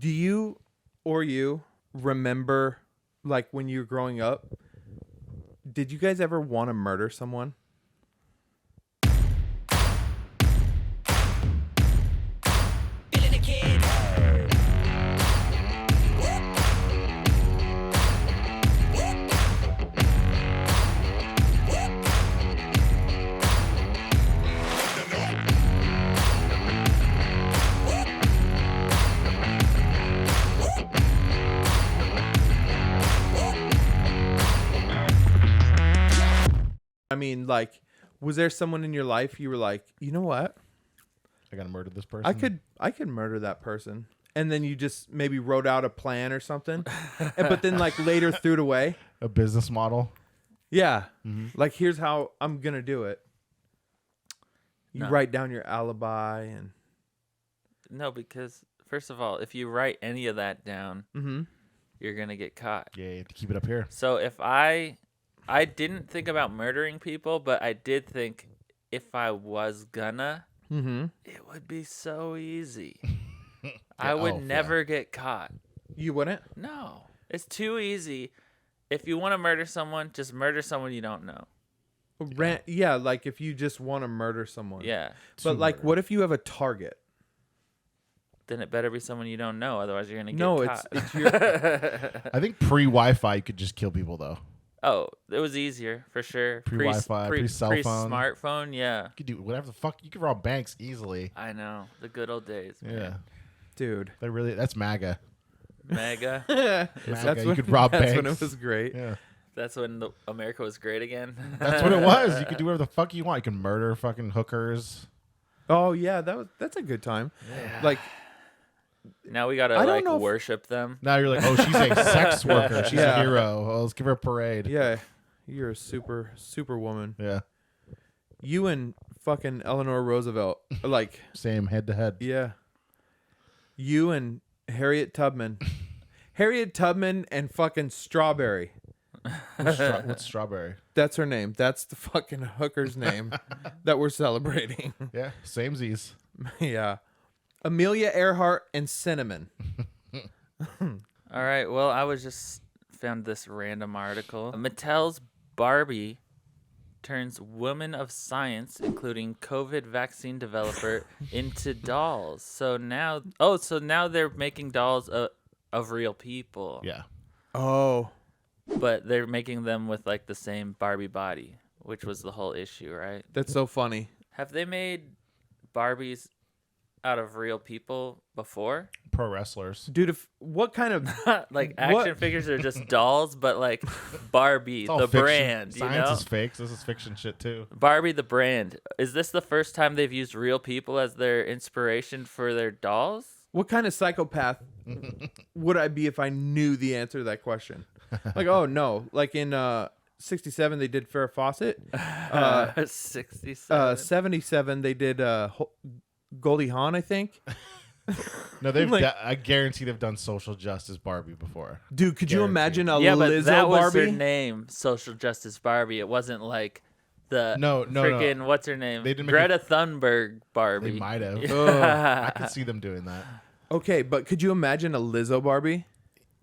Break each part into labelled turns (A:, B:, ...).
A: Do you remember, like, when you were growing up, did you guys ever want to murder someone? I mean, like, was there someone in your life you were like, you know what?
B: I gotta murder this person.
A: I could murder that person. And then you just maybe wrote out a plan or something. But then like later threw it away.
B: A business model.
A: Yeah.
B: Mm-hmm.
A: Like, here's how I'm going to do it. You
C: No.
A: write down your alibi and...
C: No, because first of all, if you write any of that down, you're going to get caught.
B: Yeah, you have to keep it up here.
C: So if I didn't think about murdering people, but I did think if I was gonna, it would be so easy. I would never get caught.
A: You wouldn't?
C: No, it's too easy. If you want to murder someone, just murder someone you don't know.
A: Yeah, like if you just want to murder someone.
C: Yeah.
A: But like, what if you have a target?
C: Then it better be someone you don't know, otherwise you're gonna get caught.
A: It's your...
B: I think pre-Wi-Fi you could just kill people though.
C: Oh, it was easier for sure.
B: Pre-Wi-Fi, pre-cell phone,
C: pre-smartphone. Yeah.
B: You could do whatever the fuck. You could rob banks easily.
C: I know, the good old days. Man.
B: Yeah,
A: Dude.
B: That's MAGA.
C: Mega.
B: MAGA. You could rob banks.
A: That's when it was great.
B: Yeah.
C: That's when America was great again.
B: That's what it was. You could do whatever the fuck you want. You can murder fucking hookers.
A: Oh yeah, that's a good time.
B: Yeah.
A: Like,
C: now we gotta like worship them.
B: Now you're like, oh, she's a sex worker. She's a hero. Oh, let's give her a parade.
A: Yeah, you're a super woman.
B: Yeah.
A: You and fucking Eleanor Roosevelt, like
B: same head to head.
A: Yeah. You and Harriet Tubman. Harriet Tubman and fucking Strawberry.
B: What's Strawberry?
A: That's her name. That's the fucking hooker's name that we're celebrating.
B: Yeah, samesies.
A: Yeah. Amelia Earhart and Cinnamon.
C: All right. Well, I found this random article. Mattel's Barbie turns woman of science, including COVID vaccine developer, into dolls. So now they're making dolls of real people.
B: Yeah.
A: Oh.
C: But they're making them with like the same Barbie body, which was the whole issue, right?
A: That's so funny.
C: Have they made Barbies out of real people before?
B: Pro wrestlers.
A: Dude, what kind of...
C: like action figures are just dolls, but like Barbie, the
B: fiction.
C: brand,
B: Science
C: you know?
B: is fake. This is fiction shit too.
C: Barbie, the brand. Is this the first time they've used real people as their inspiration for their dolls?
A: What kind of psychopath would I be if I knew the answer to that question? Like, oh, no. Like in 67, they did Farrah Fawcett.
C: 67.
A: 77, they did Goldie Hawn, I think.
B: No, they've. I guarantee they've done social justice Barbie before.
A: Dude, could you imagine a
C: but
A: Lizzo
C: that was
A: Barbie?
C: her name, Social Justice Barbie. It wasn't like the
B: no,
C: freaking what's her name?
B: They didn't make
C: Greta Thunberg Barbie.
B: They might have. I could see them doing that.
A: Okay, but could you imagine a Lizzo Barbie?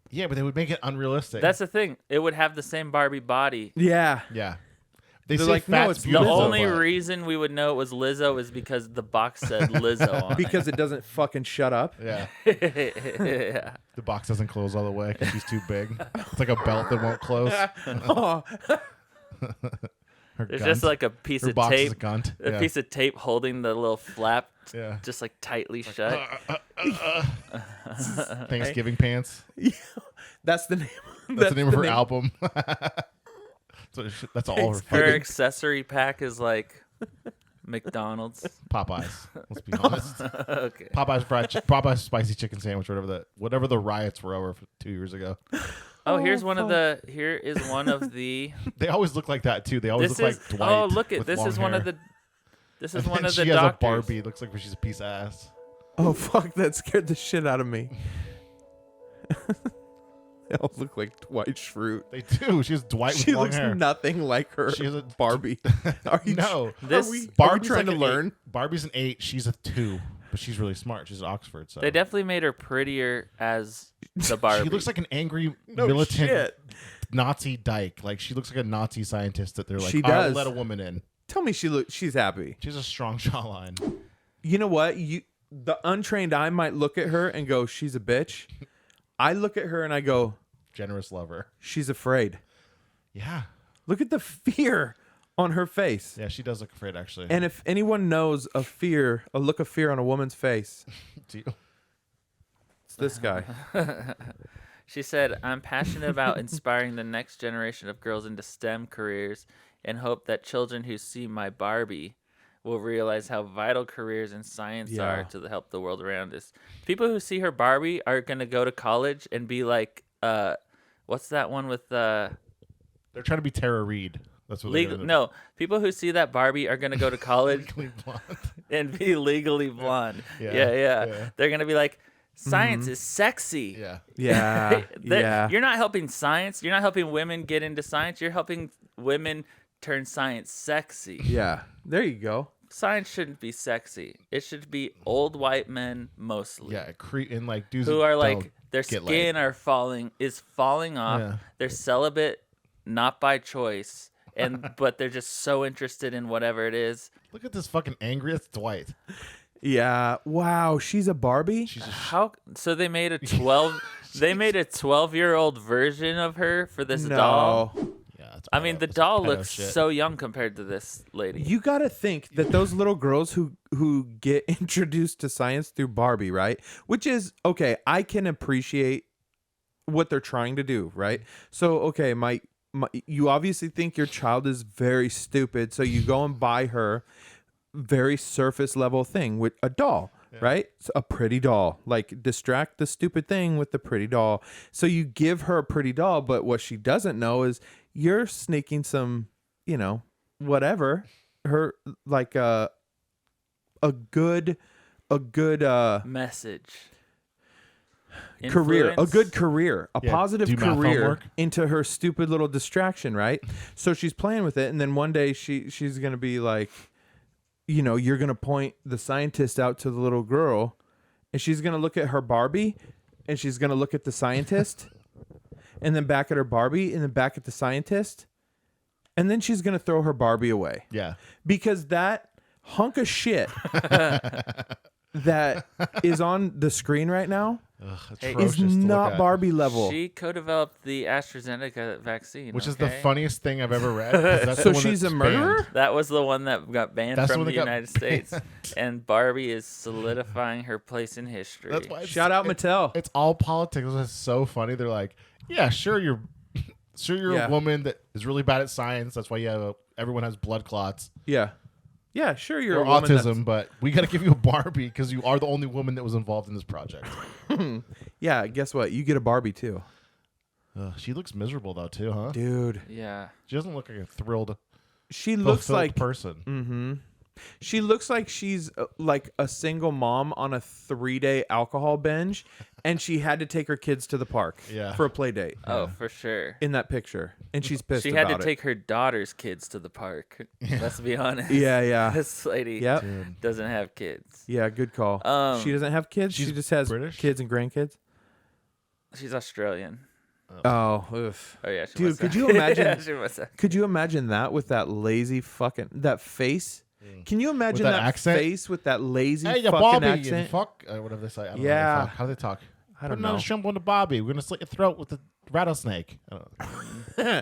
B: Yeah, but they would make it unrealistic.
C: That's the thing. It would have the same Barbie body.
A: Yeah.
B: Yeah. They're
A: say like, no, it's
C: The
A: Lizzo,
C: only reason we would know it was Lizzo is because the box said Lizzo on
A: because it doesn't fucking shut up.
B: Yeah.
C: it. Yeah.
B: The box doesn't close all the way because she's too big. It's like a belt that won't close.
A: Oh.
C: There's just like a piece
B: Her
C: of
B: box
C: tape.
B: is a cunt.
C: A
B: Yeah.
C: piece of tape holding the little flap
B: Yeah.
C: just like tightly shut.
B: Thanksgiving pants.
A: That's the name.
B: That's the name of her album. That's all
C: Her accessory pack is like McDonald's.
B: Popeyes. Let's be honest.
C: Okay.
B: Popeyes spicy chicken sandwich, whatever the riots were over 2 years ago.
C: Oh, here is one of the.
B: They always look like that too. They always look like Dwight.
C: Oh, look at
B: with long
C: one of
B: hair.
C: the. This is
B: And
C: one
B: then
C: of the
B: she has
C: doctors.
B: a Barbie. Looks like she's a piece of ass.
A: Oh, fuck. That scared the shit out of me. They all look like Dwight Schrute.
B: They do. She has Dwight with
A: She
B: long
A: looks
B: hair.
A: nothing like her.
B: She has a
A: Are you
B: no.
A: Are we
B: Barbie's
A: trying
B: like
A: to
B: an
A: learn?
B: 8. Barbie's an 8. She's a 2. but she's really smart. She's at Oxford, so
C: They definitely made her prettier as the Barbie.
B: she looks like an angry
A: No
B: militant
A: shit.
B: Nazi dyke. Like she looks like a Nazi scientist that they're like,
A: She
B: "I'll
A: does.
B: let a woman in."
A: Tell me she's happy.
B: She's a strong jawline.
A: You know what? The untrained eye might look at her and go, she's a bitch. I look at her and I go,
B: Generous lover.
A: she's afraid.
B: Yeah.
A: Look at the fear on her face.
B: Yeah, she does look afraid, actually.
A: And if anyone knows a look of fear on a woman's face,
B: Do you-
A: it's this guy.
C: She said, I'm passionate about inspiring the next generation of girls into STEM careers and hope that children who see my Barbie will realize how vital careers in science are to help the world around us. People who see her Barbie are going to go to college and be like, what's that one with...
B: They're trying to be Tara Reid. That's what they're gonna do.
C: No, people who see that Barbie are going to go to college
B: Legally blonde.
C: and be legally blonde.
B: Yeah,
C: Yeah. They're going to be like, science is sexy.
B: Yeah.
A: Yeah. Yeah.
C: You're not helping science. You're not helping women get into science. You're helping women turn science sexy.
A: Yeah. There you go.
C: Science shouldn't be sexy. It should be old white men mostly.
B: Yeah, and like dudes
C: Who are
B: don't
C: like their
B: get
C: skin
B: laid.
C: is falling off.
B: Yeah.
C: They're celibate, not by choice, but they're just so interested in whatever it is.
B: Look at this fucking angry. That's Dwight.
A: Yeah. Wow. She's a Barbie?
B: She's a
C: How? So they made a 12-year-old version of her for this doll.
B: yeah. That's
C: I mean, the
B: that's
C: doll
B: pedo
C: looks
B: shit.
C: so young compared to this lady.
A: You got to think that those little girls who get introduced to science through Barbie, right? Which is, okay, I can appreciate what they're trying to do, right? So, okay, you obviously think your child is very stupid, so you go and buy her very surface level thing with a doll, right? So a pretty doll. Like, distract the stupid thing with the pretty doll. So you give her a pretty doll, but what she doesn't know is you're sneaking some, whatever, her like a good
C: Message.
A: career, a
C: Influence.
A: good career, a
B: Yeah,
A: positive
B: do math
A: career
B: homework.
A: into her stupid little distraction, right? So she's playing with it, and then one day she's gonna be like, you're gonna point the scientist out to the little girl, and she's gonna look at her Barbie, and she's gonna look at the scientist, and then back at her Barbie, and then back at the scientist, and then she's gonna throw her Barbie away.
B: Yeah.
A: Because that hunk of shit that is on the screen right now
B: Ugh,
C: Hey,
B: atrocious
A: is
B: to look
A: not
B: at.
A: Barbie level.
C: She co-developed the AstraZeneca vaccine,
B: Which is the
C: okay?
B: funniest thing I've ever read. 'cause that's
A: So
B: the one
A: she's a
B: that's
A: murderer?
B: banned.
C: That was the one that got banned
B: That's the
C: from
B: one
C: the
B: that got
C: United States, and Barbie is solidifying her place in history.
B: That's why
A: Shout out Mattel.
B: It's all politics. It's so funny. They're like, yeah, sure, you're
A: Yeah.
B: a woman that is really bad at science. That's why everyone has blood clots
A: Yeah. Yeah, sure you're
B: or
A: a woman
B: autism, but we got to give you a Barbie because you are the only woman that was involved in this project.
A: Yeah, guess what? You get a Barbie too.
B: She looks miserable though, too, huh?
A: Dude.
C: Yeah.
B: She doesn't look like a thrilled,
A: She looks
B: fulfilled
A: like
B: person.
A: she looks like she's like a single mom on a 3-day alcohol binge, and she had to take her kids to the park
B: Yeah.
A: for a play date
C: Oh, for sure.
A: in that picture, and she's pissed
C: She had
A: about
C: to take her daughter's kids to the park. Let's be honest.
A: Yeah.
C: This lady
A: Yep.
C: doesn't have kids.
A: Yeah, good call. She doesn't have kids. She
B: she's
A: just has
B: British?
A: kids and grandkids.
C: She's Australian.
A: Oh, oof.
C: Oh yeah, she
A: Dude,
C: must
A: could
C: have.
A: you imagine-
C: Yeah, she must have.
A: Could you imagine that with that lazy fucking that face? Can you imagine
B: that
A: that
B: accent?
A: face with that lazy
B: Hey, you
A: fucking
B: Bobby,
A: accent?
B: and fuck, whatever they say. I don't know
A: Yeah.
B: how they talk.
A: I don't
B: Put another
A: know.
B: shrimp on the Bobby. We're gonna slit your throat with the rattlesnake. I don't know.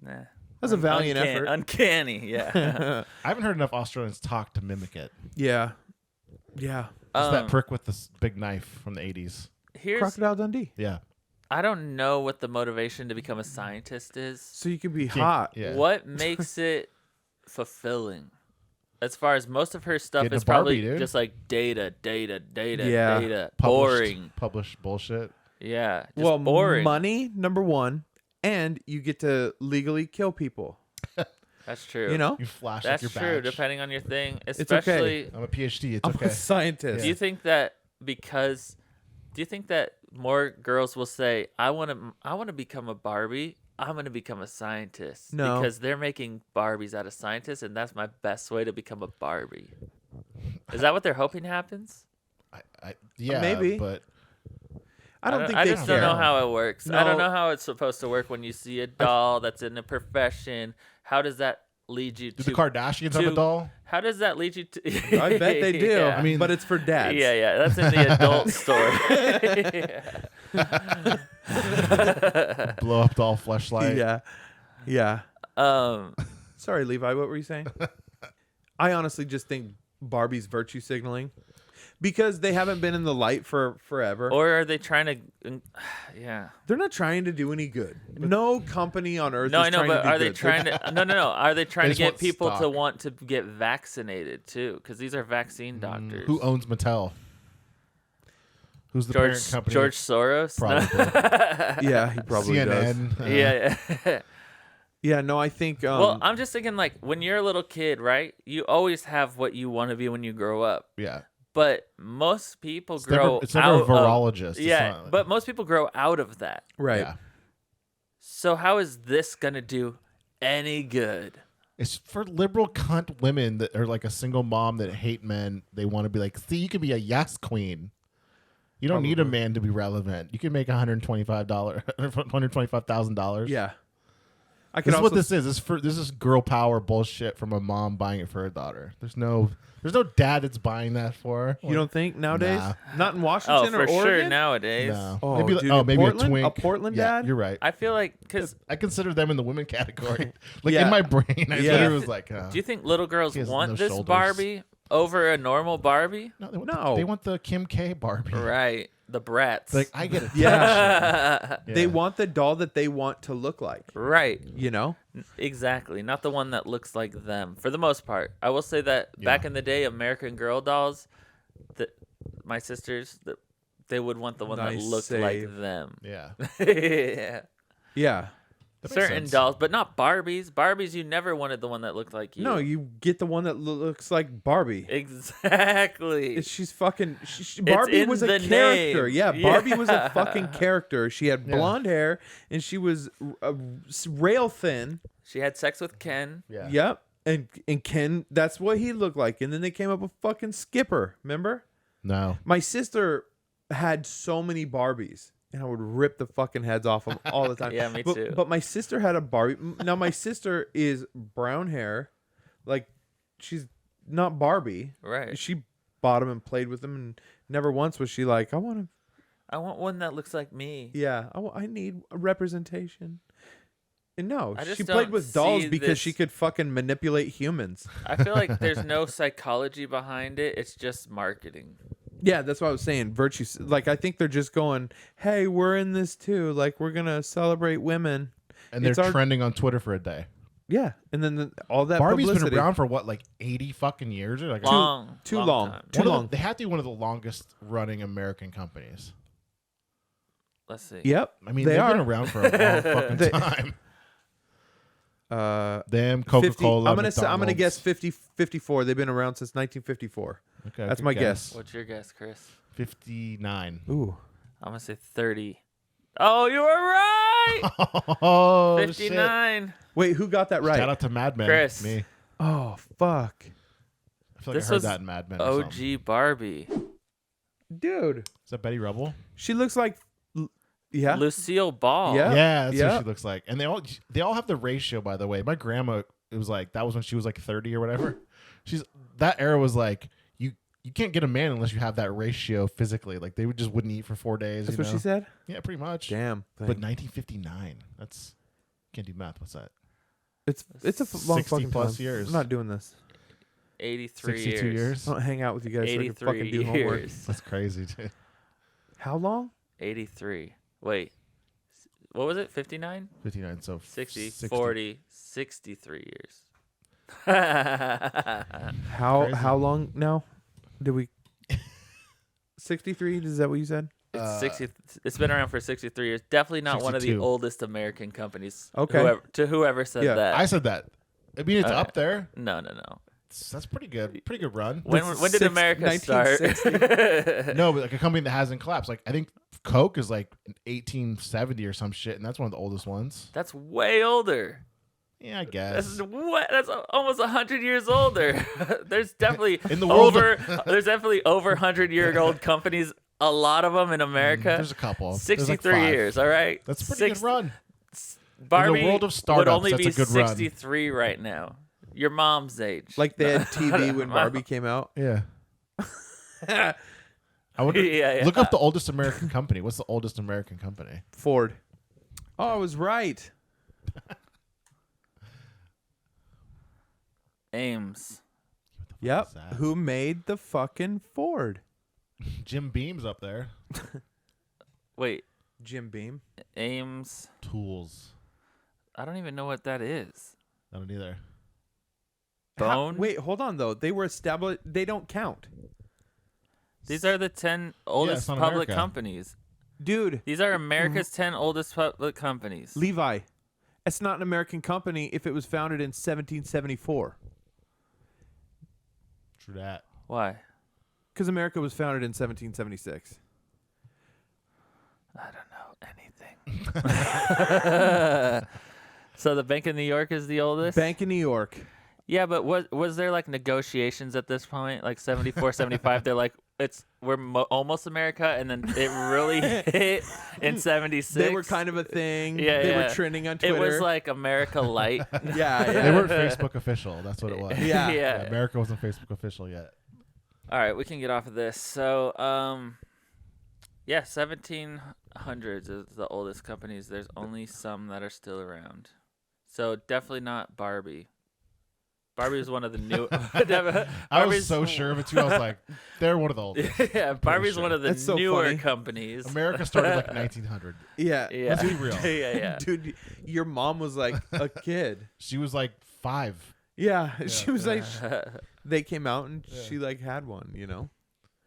C: Nah.
A: That's a valiant effort.
C: Uncanny, yeah.
B: I haven't heard enough Australians talk to mimic it.
A: Yeah.
B: Just that prick with this big knife from the 80s.
C: Here's
A: Crocodile Dundee.
B: Yeah.
C: I don't know what the motivation to become a scientist is.
A: So you can be hot.
B: Yeah.
C: What makes it fulfilling? As far as most of her stuff
B: Getting
C: is
B: a Barbie,
C: probably
B: dude.
C: just like data,
A: Yeah.
C: boring.
B: Published bullshit.
C: Yeah, just
A: Well,
C: boring.
A: money, number one, and you get to legally kill people.
C: That's true.
A: You know?
B: You flash
C: That's
B: like your
C: true.
B: badge.
C: Depending on your thing,
A: okay.
C: especially.
B: I'm a PhD. It's
A: I'm
B: okay.
A: a scientist.
C: Do you think that because? Do you think that more girls will say, "I want to become a Barbie. I'm going to become a scientist."
A: No.
C: Because they're making Barbies out of scientists, and that's my best way to become a Barbie. Is that what they're hoping happens?
B: Yeah,
A: Maybe.
B: but
A: I don't think
C: I
A: they
C: just don't
A: care.
C: know how it works. I don't
A: No.
C: know how it's supposed to work when you see a doll that's in a profession. How does that lead you
B: do
C: to
B: the Kardashians have a doll?
C: How does that lead you to?
A: I bet they do.
C: Yeah.
B: I mean-
A: but it's for dads.
C: Yeah, that's in the adult store.
B: Blow up doll fleshlight.
A: Yeah.
C: um,
A: Sorry, Levi. What were you saying? I honestly just think Barbie's virtue signaling because they haven't been in the light for forever.
C: or are they trying to? Yeah.
A: They're not trying to do any good. No company on earth
C: No,
A: is
C: I know,
A: trying
C: but
A: to do
C: are they
A: good.
C: trying to? No. Are they trying to
B: just
C: get
B: want
C: people to
B: stock.
C: want to get vaccinated too? Because these are vaccine doctors.
B: Who owns Mattel? Who's the
C: George
B: parent company?
C: George Soros?
B: Probably.
A: Yeah, he probably does.
B: CNN.
C: Yeah.
A: Yeah, no, I think.
C: Well, I'm just thinking like when you're a little kid, right? You always have what you want to be when you grow up.
B: Yeah.
C: But most people
B: It's
C: grow
B: never, it's never a
C: out of,
B: virologist. It's
C: yeah,
B: not-
C: but most people grow out of that.
A: right.
B: yeah.
C: So how is this gonna do any good?
B: It's for liberal cunt women that are like a single mom that hate men. They want to be like, see, you could be a yes queen. You don't need a man to be relevant. You can make $125,000.
A: Yeah. I
B: This
A: could
B: is
A: also
B: what this is. This is girl power bullshit from a mom buying it for her daughter. There's no dad that's buying that for her.
A: You don't think nowadays?
B: Nah.
A: Not in
C: Oh,
A: Washington
C: for
A: or
C: sure
A: Oregon?
C: nowadays.
B: No.
A: Oh,
B: maybe
A: dude,
B: maybe
A: Portland?
B: a twink.
A: A Portland
B: Yeah,
A: dad?
B: you're right.
C: I feel like because
B: I consider them in the women category. Like
A: Yeah.
B: in my brain, I
A: Yeah.
B: literally was like,
C: do you think little girls
B: He has
C: want
B: no
C: this
B: shoulders.
C: Barbie over a normal Barbie?
B: no, they want
A: No.
B: they want the Kim K Barbie.
C: Right, the brats.
B: Like I get it.
A: Yeah.
B: Yeah.
A: They want the doll that they want to look like.
C: right.
A: You know?
C: Exactly. Not the one that looks like them. For the most part. I will say that back in the day, American Girl dolls, my sisters, they would want the one that
A: Nice
C: looked
A: save.
C: like them.
B: Yeah.
C: Yeah.
A: Yeah.
B: That makes
C: Certain
B: sense.
C: dolls, but not Barbies. Barbies, you never wanted the one that looked like you.
A: No, you get the one that looks like Barbie.
C: Exactly.
A: She's fucking. Barbie
C: in
A: was a
C: the
A: character.
C: name.
A: Yeah, Barbie was a
C: Yeah.
A: fucking character. She had
B: Yeah.
A: blonde hair and she was rail thin.
C: She had sex with Ken.
B: Yeah.
A: Yep. And Ken, that's what he looked like. And then they came up with fucking Skipper. Remember?
B: No.
A: My sister had so many Barbies, and I would rip the fucking heads off them all the time.
C: Yeah, me
A: but,
C: too.
A: But my sister had a Barbie. Now my sister is brown hair, like she's not Barbie.
C: Right.
A: She bought them and played with them, and never once was she like, "I want to."
C: I want one that looks like me.
A: Yeah, I need a representation. And no,
C: I just
A: she played
C: don't
A: with dolls
C: see
A: because
C: this-
A: she could fucking manipulate humans.
C: I feel like there's no psychology behind it. It's just marketing.
A: Yeah, that's what I was saying. Virtue, like I think they're just going, "Hey, we're in this too. Like we're gonna celebrate women."
B: And they're
A: It's our-
B: trending on Twitter for a day.
A: Yeah, and then all that
B: Barbie's
A: publicity.
B: been around for what, like 80 fucking years? Or like
A: too long.
C: time.
A: Too
B: one of
A: long.
B: they have to be one of the longest running American companies.
C: Let's see.
A: Yep,
B: I mean,
A: they
B: they've
A: are.
B: been around for a long fucking
A: They-
B: time. Them,
A: 50
B: Coca-Cola,
A: I'm gonna guess
B: McDonald's.
A: 54. They've been around since 1954.
B: Okay,
A: That's
B: good
A: my guess.
C: What's your guess, Chris?
B: 59.
A: Ooh,
C: I'm gonna say 30. Oh, you were right.
B: Oh, shit.
C: 59.
A: wait, who got that right?
B: Shout out to Mad Men.
C: Chris.
B: Me.
A: Oh fuck,
B: I feel like
C: This
B: I heard
C: was
B: that in Mad Men. or something.
C: OG Barbie.
A: dude,
B: Is that Betty Rubble?
A: she looks like, yeah,
C: Lucille Ball.
A: Yeah.
B: Yeah, that's
A: yeah.
B: what she looks like. And they all have the ratio, by the way. My grandma, it was like that was when she was like 30 or whatever. That era was like you can't get a man unless you have that ratio physically. Like they wouldn't eat for 4 days.
A: that's
B: you
A: what
B: know?
A: she said.
B: Yeah, pretty much.
A: Damn,
B: But 1959. That's can't do math. What's that?
A: it's a long
B: 60
A: fucking
B: plus
A: time.
B: years.
A: I'm not doing this.
C: 83
B: 62 years.
A: I don't hang out with you guys so I can
C: 83
A: fucking do homework.
C: years.
B: That's crazy, dude.
A: How long?
C: 83. Wait. What was it? 59?
B: 59. So
C: 60,
B: 60.
C: 40, 63 years.
A: How
B: Crazy.
A: how long now? Did we? 63? Is that what you said?
C: It's 60. It's been around for 63 years. Definitely not one of the
B: 62.
C: oldest American companies.
A: Okay.
C: Whoever said
A: Yeah,
C: that.
B: I said that. I mean, it's
C: Okay.
B: up there.
C: No.
B: That's pretty good. Pretty good run.
C: When did
A: Six-
C: America start?
A: 1960?
B: No, but like a company that hasn't collapsed. Like I think Coke is like 1870 or some shit, and that's one of the oldest ones.
C: That's way older.
B: Yeah, I guess.
C: That's almost 100 years older. There's definitely
B: In the world of-
C: there's definitely over 100-year-old companies. A lot of them in America.
B: There's a couple. There's
C: 63
B: like 5.
C: years. All right.
B: That's a pretty good run.
C: Barbie
B: world of
C: would
B: startups,
C: only
B: that's
C: be
B: a good run.
C: 63 right now. Your mom's age.
A: Like they had TV when Barbie came out.
B: Yeah. I wonder.
C: Yeah.
B: Look up the oldest American company. What's the oldest American company?
A: Ford. Oh, I was right.
C: Ames.
A: Yep.
B: is that?
A: Who made the fucking Ford?
B: Jim Beam's up there.
C: Wait,
A: Jim Beam.
C: Ames.
B: Tools.
C: I don't even know what that is.
B: I don't either.
C: Bone.
A: Wait, hold on though. They were established. They don't count,
C: These are the 10 oldest
B: it's not
C: public
B: America.
C: companies.
A: dude.
C: These are America's 10 oldest public companies.
A: Levi. It's not an American company if it was founded in 1774.
B: True that.
C: Why?
A: Because America was founded in 1776.
C: I don't know anything. So the Bank of New York is the oldest?
A: Bank of New York.
C: Yeah, but was there like negotiations at this point? Like 74, 75, they're like, we're almost America, and then it really hit in 76.
A: They were kind of a thing.
C: Yeah,
A: They
C: yeah.
A: were trending on
C: It
A: Twitter.
C: was like America Light.
A: yeah,
B: They
A: yeah.
B: weren't Facebook official. That's what it was.
A: Yeah.
C: Yeah.
B: America wasn't Facebook official yet.
C: All right, we can get off of this. So, yeah, 1700s is the oldest companies. There's only some that are still around. So definitely not Barbie. Barbie was one of the new.
B: I was so sure of it too. I was like, they're one of the oldest.
C: Yeah, Barbie's
B: sure.
C: one of the
A: That's so
C: newer
A: funny.
C: companies.
B: America started like 1900.
A: Yeah.
C: Yeah,
B: Let's be real.
C: yeah, yeah.
A: Dude, your mom was like a kid.
B: She was like 5.
A: Yeah. She was like,
C: Yeah.
A: they came out and she like had one, you know?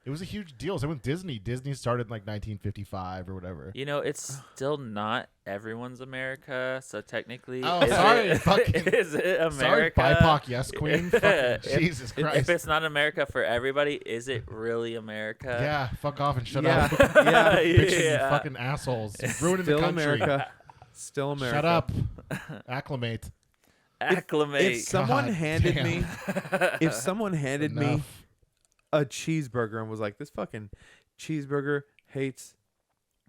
B: It was a huge deal. Same with Disney. Disney started in like 1955 or whatever.
C: You know, it's still not everyone's America, so technically,
B: Oh, sorry,
C: is it America?
B: Sorry, BIPOC, yes, queen. Fucking
C: If-
B: Jesus
C: If
B: Christ.
C: it's not America for everybody, is it really America?
B: Yeah, fuck off and shut
A: Yeah.
B: up.
A: Yeah.
B: Bitches
C: Yeah.
B: and fucking assholes. Ruining
A: Still
B: the country.
A: America. Still America.
B: Shut up. Acclimate.
C: Acclimate.
A: If someone
B: God
A: handed
B: damn.
A: me, if someone handed me
B: Enough.
A: a cheeseburger and was like, this fucking cheeseburger hates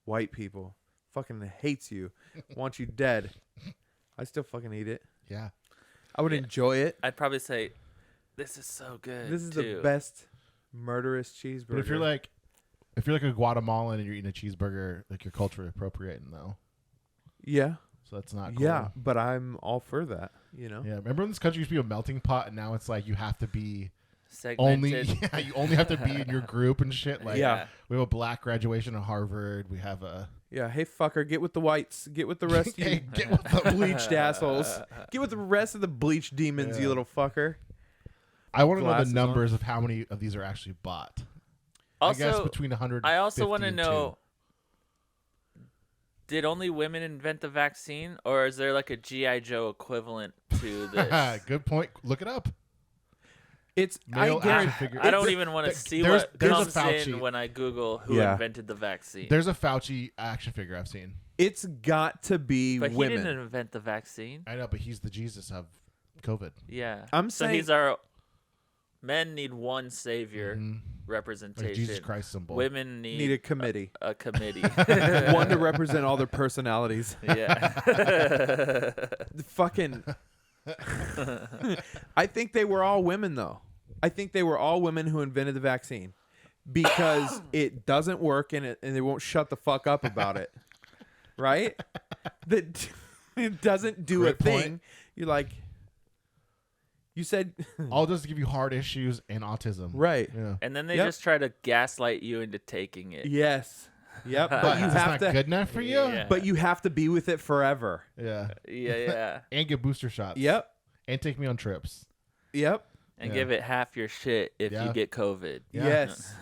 A: white people, fucking hates you, wants you dead, I still fucking eat it.
B: Yeah.
A: I would enjoy it.
C: I'd probably say, "This is so good."
A: This is
C: too.
A: the best murderous cheeseburger.
B: But if you're like a Guatemalan and you're eating a cheeseburger, like you're culturally appropriating though.
A: yeah,
B: So that's not cool.
A: yeah, but I'm all for that, you know?
B: Yeah. Remember when this country used to be a melting pot and now it's like you have to be only
C: Segmented.
B: you only have to be in your group and shit. Like
A: Yeah.
B: we have a black graduation at Harvard. We have a
A: Yeah, hey fucker, get with the whites. Get with the rest of you
B: Hey, get with the
A: bleached assholes. Get with the rest of the bleached demons,
B: Yeah.
A: you little fucker.
B: I want to know
A: Glasses
B: the
A: on.
B: numbers of how many of these are actually bought.
C: Also,
B: I guess between 100.
C: I also want to know: did only women invent the vaccine, or is there like a GI Joe equivalent to this?
B: Good point. Look it up.
A: It's
B: Male
A: I guarantee
B: action figure.
C: I don't even want to
B: Th-
C: see
B: there's-
C: what
B: there's a
C: comes
B: Fauci.
C: in when I Google who
A: Yeah.
C: invented the vaccine.
B: There's a Fauci action figure I've seen.
A: it's got to be
C: But
A: women.
C: he didn't invent the vaccine.
B: I know, but he's the Jesus of COVID.
C: Yeah.
A: I'm
C: so
A: saying-
C: he's our men need one savior
B: Mhm.
C: representation.
B: Like Jesus Christ symbol.
C: Women need,
A: Need a committee.
C: a committee.
A: One to represent all their personalities.
C: Yeah.
A: The fucking I think they were all women though. I think they were all women who invented the vaccine because it doesn't work and they won't shut the fuck up about it. Right? That it doesn't do
B: Great
A: a thing.
B: point.
A: You're like you said
B: All it does is give you heart issues and autism.
A: right.
B: Yeah.
C: And then they
A: Yep.
C: just try to gaslight you into taking it.
A: Yes. Yep.
B: But
A: But you
B: it's
A: have
B: not
A: to
B: good enough for you.
C: Yeah.
A: but you have to be with it forever.
B: Yeah.
C: Yeah.
B: And get booster shots.
A: Yep.
B: And take me on trips.
A: Yep.
C: And
B: Yeah.
C: give it half your shit if
B: Yeah.
C: you get COVID.
B: Yeah.
A: Yes.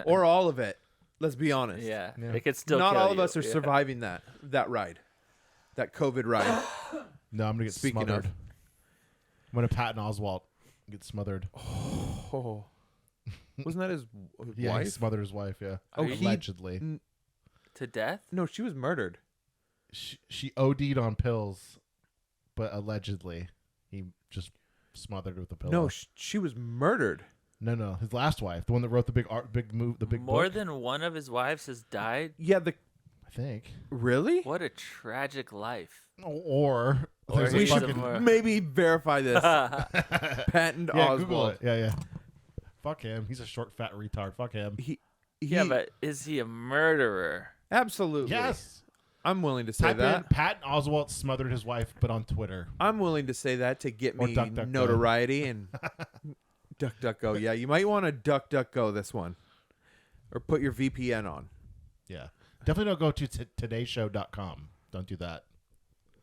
A: Or all of it. Let's be honest.
C: Yeah.
B: Yeah.
C: It could still
A: Not
C: kill
A: all of
C: you.
A: us are
C: Yeah.
A: surviving that ride. That COVID ride.
B: No, I'm gonna get
A: Speaking
B: smothered.
A: of.
B: I'm gonna Patton Oswalt get smothered.
A: Oh. Wasn't that his
B: Yeah, he
A: wife?
B: smothered his wife. Yeah.
C: Oh, he-
B: Allegedly.
C: To death?
A: No, she was murdered.
B: She OD'd on pills, but allegedly he just smothered her with a pillow.
A: No, she was murdered.
B: No, his last wife, the one that wrote the big
C: More
B: book.
C: than one of his wives has died.
A: Yeah,
B: I think.
A: really?
C: What a tragic life.
B: Or there's
A: We
C: he's
B: a
C: a
A: should
B: fucking
C: more-
A: maybe verify this. Patton
B: yeah, Google
A: Oswald.
B: it. Yeah. Fuck him. He's a short, fat retard. Fuck him.
C: Yeah, but is he a murderer?
A: absolutely.
B: Yes.
A: I'm willing to say
B: Type in
A: that.
B: Patton Oswalt smothered his wife, but on Twitter.
A: I'm willing to say that to get
B: Or
A: me
B: DuckDuckGo.
A: notoriety and DuckDuckGo. Yeah, you might want to DuckDuckGo this one, or put your VPN on.
B: Yeah. Definitely don't go to todayshow.com. Don't do that.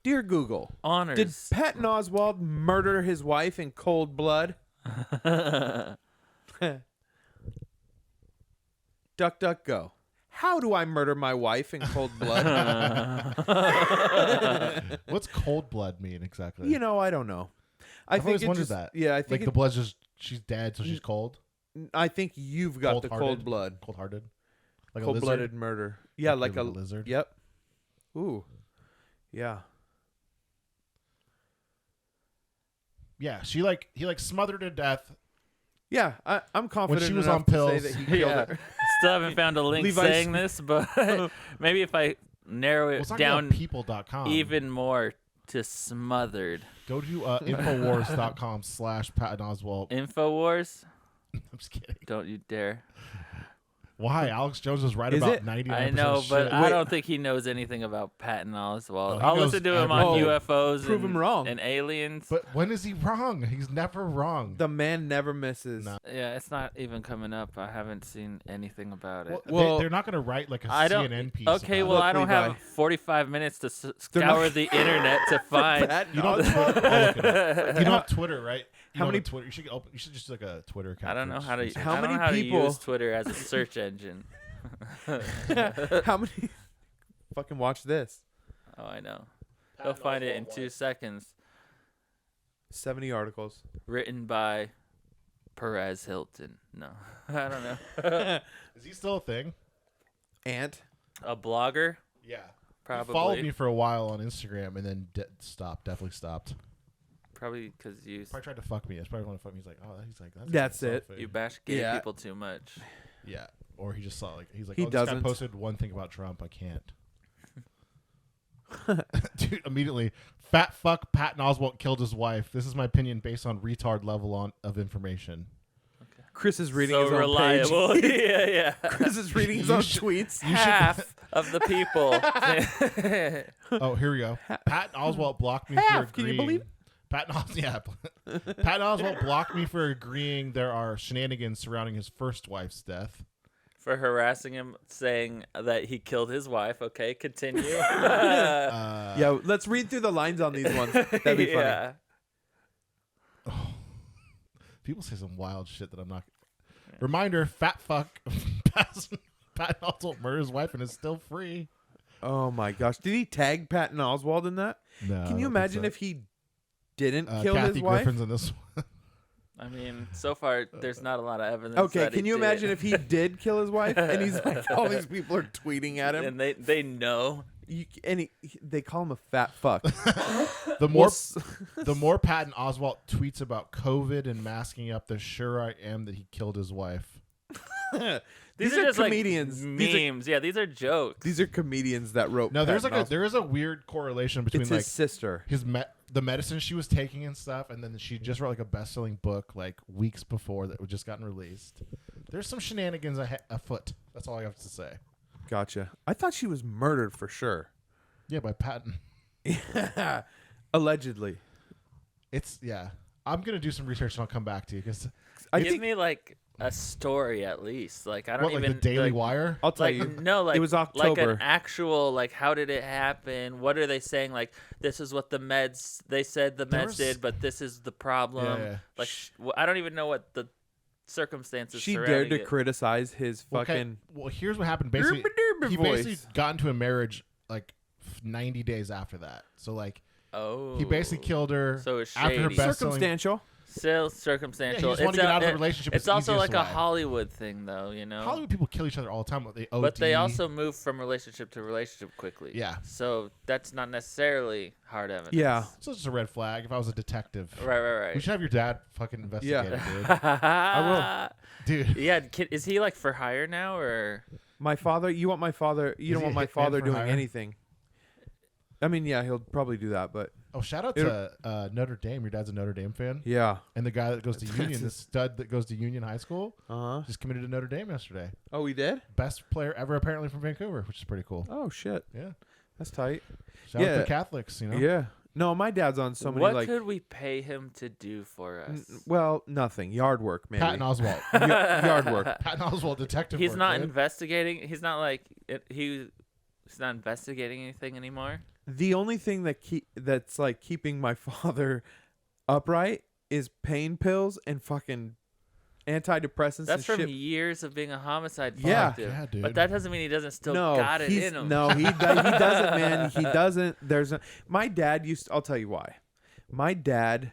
A: Dear Google,
C: Honors.
A: did Patton Oswald murder his wife in cold blood? DuckDuckGo. How do I murder my wife in cold blood?
B: What's cold blood mean exactly?
A: You know, I don't know.
B: I've always
A: it
B: wondered
A: just,
B: that.
A: Yeah, I think
B: Like the blood's just, she's dead, so she's cold?
A: I think you've got the cold blood,
B: Cold-hearted? Like a
A: cold-blooded
B: lizard?
A: murder. Yeah, like a
B: lizard?
A: Yep. Ooh. Yeah.
B: Yeah, he smothered her to death.
A: Yeah, I'm confident
B: she was
A: enough
B: on
A: to
B: pills.
A: say that he killed
C: Yeah.
A: her.
C: Still haven't found a link
A: Levi's-
C: saying this, but maybe if I narrow
B: Well,
C: it
B: it's not
C: down
B: people.com.
C: even more to smothered.
B: Go to infowars.com/Patton Oswalt.
C: Infowars?
B: I'm just kidding.
C: Don't you dare.
B: Why? Alex Jones was right
A: Is
B: about
A: it?
B: 99%
C: I know,
B: of
C: but
B: shit.
C: I
A: Wait.
C: don't think he knows anything about Patton Oswalt.
B: Oh, he
C: I'll
B: knows
C: listen to him on
A: everything.
C: UFOs
A: Prove
C: and,
A: him wrong.
C: and aliens.
B: But when is he wrong? He's never wrong.
A: The man never misses.
B: No.
C: Yeah, it's not even coming up. I haven't seen anything about it.
B: Well, they're not going to write like a
C: I don't.
B: CNN piece.
C: Okay,
B: about
C: well,
A: Look,
C: I don't
A: Levi.
C: have 45 minutes to
A: They're not-
C: scour the internet to find.
A: Patton
B: You don't
A: Oswald.
B: have Twitter. I'll look it up. You don't have Twitter, right? You
A: How
B: don't
A: many-
B: have Twitter? You should open. You should just do like a Twitter account.
C: I don't know how to.
A: How
C: I don't
A: many
C: know how
A: people-
C: to use Twitter as a search engine.
A: How many? Fucking watch this.
C: Oh, I know. They'll find it in 2 seconds.
A: 70 articles.
C: Written by Perez Hilton. No, I don't know.
B: Is he still a thing?
A: Ant.
C: A blogger,
B: Yeah.
C: probably.
B: He followed me for a while on Instagram and then stopped. Definitely stopped.
C: Probably because you
B: Probably tried to fuck me. That's probably want to fuck me. He's like, oh,
A: That's
B: a
A: it.
B: selfie.
C: you bash gay
A: Yeah.
C: people too much.
B: Yeah. Or he just saw he's like,
A: He
B: oh, this guy
A: doesn't.
B: posted one thing about Trump. I can't. Dude, immediately, fat fuck Patton Oswalt killed his wife. This is my opinion based on retard level of information.
A: Chris is reading
C: So
A: his own
C: reliable.
A: page.
C: Yeah.
A: Chris is reading his
B: You
A: own
B: should-
A: tweets.
C: Half of the people.
B: Oh, here we go. Patton Oswalt blocked me
A: Half,
B: for
A: can you
B: agreeing.
A: believe?
B: Patton Oswalt blocked me for agreeing there are shenanigans surrounding his first wife's death.
C: For harassing him, saying that he killed his wife. Okay, continue.
A: Yeah, let's read through the lines on these ones. That'd be funny.
C: Yeah.
B: People say some wild shit that I'm not. Reminder: fat fuck Patton Oswalt murdered his wife and is still free.
A: Oh my gosh. Did he tag Patton Oswald in that?
B: No.
A: Can you imagine if he didn't kill
B: Kathy
A: his wife?
B: Griffin's in this one?
C: I mean, so far there's not a lot of evidence.
A: Okay,
C: that
A: can
C: he
A: you
C: did.
A: imagine if he did kill his wife and he's like, all these people are tweeting at him?
C: And they know.
A: They call him a fat fuck.
B: The more
A: Well,
B: the more Patton Oswalt tweets about COVID and masking up, the sure I am that he killed his wife.
A: These
C: are
A: are
C: just
A: comedians.
C: Like
A: These are-
C: memes. Yeah, these are jokes.
A: These are comedians that wrote.
B: No, there's
A: Patton
B: like there is a weird correlation between
A: It's
B: like
A: his sister.
B: the medicine she was taking and stuff, and then she just wrote like a best-selling book like weeks before that was just gotten released. There's some shenanigans afoot. That's all I have to say.
A: Gotcha. I thought she was murdered for sure.
B: Yeah, by Patton.
A: Allegedly.
B: I'm gonna do some research and I'll come back to you because
A: I
C: Give
A: think
C: me like a story at least. Like I don't
B: what like
C: even
B: the Daily
C: like,
B: Wire.
A: I'll tell
C: like
A: you.
C: no, like
A: it was
C: like
A: October.
C: an actual like how did it happen? What are they saying? Like this is what the meds they said the
B: There
C: meds
B: was-
C: did, but this is the problem.
B: Yeah.
C: Like I don't even know what the circumstances.
A: She dared
C: surrounding
A: to
C: it.
A: criticize his fucking.
B: Well, here's what happened. Basically,
A: Derby
B: he
A: voice.
B: basically got into a marriage like 90 days after that. So like
C: Oh,
B: he basically killed her
C: So it's
B: after her
C: shady.
B: best-selling.
A: Circumstantial.
C: Still circumstantial.
B: just wanna get out of the relationship
C: It's
B: as
C: also
B: easiest
C: like a
B: way.
C: Hollywood thing, though. You know.
B: Hollywood people kill each other all the time. They OD.
C: But they also move from relationship to relationship quickly.
B: Yeah.
C: So that's not necessarily hard evidence.
A: Yeah.
B: So it's just a red flag. If I was a detective,
C: Right.
B: we should have your dad fucking investigate it, dude.
C: I
B: Dude.
C: Yeah. Is he like for hire now or?
A: My father. You want my father? You
B: Is
A: don't
B: he
A: want
B: a
A: my
B: hitman
A: father
B: for
A: doing
B: hire?
A: anything. I mean, yeah, he'll probably do that, but
B: Oh, shout out to Notre Dame. Your dad's a Notre Dame fan.
A: yeah.
B: And the guy that goes to Union, the stud that goes to Union High School,
A: Uh huh.
B: just committed to Notre Dame yesterday.
A: Oh, he did.
B: Best player ever, apparently, from Vancouver, which is pretty cool.
A: Oh shit,
B: Yeah.
A: that's tight.
B: Shout out
A: Yeah.
B: to Catholics, you know?
A: Yeah. No, my dad's on so many
C: What
A: like.
C: could we pay him to do for us?
A: Well, nothing. Yard work, maybe.
B: Patton Oswalt.
A: Yard work.
B: Patton Oswalt, detective
C: He's
B: work,
C: not
B: dude.
C: investigating. He's not like he's not investigating anything anymore.
A: The only thing that's like keeping my father upright is pain pills and fucking antidepressants.
C: That's
A: and
C: from
A: shit.
C: years of being a homicide
A: Yeah.
C: detective.
B: Yeah, dude.
C: But that doesn't mean he doesn't still
A: No,
C: got it
A: he's,
C: in him.
A: no, he doesn't, man. He doesn't. My dad used. I'll tell you why. My dad,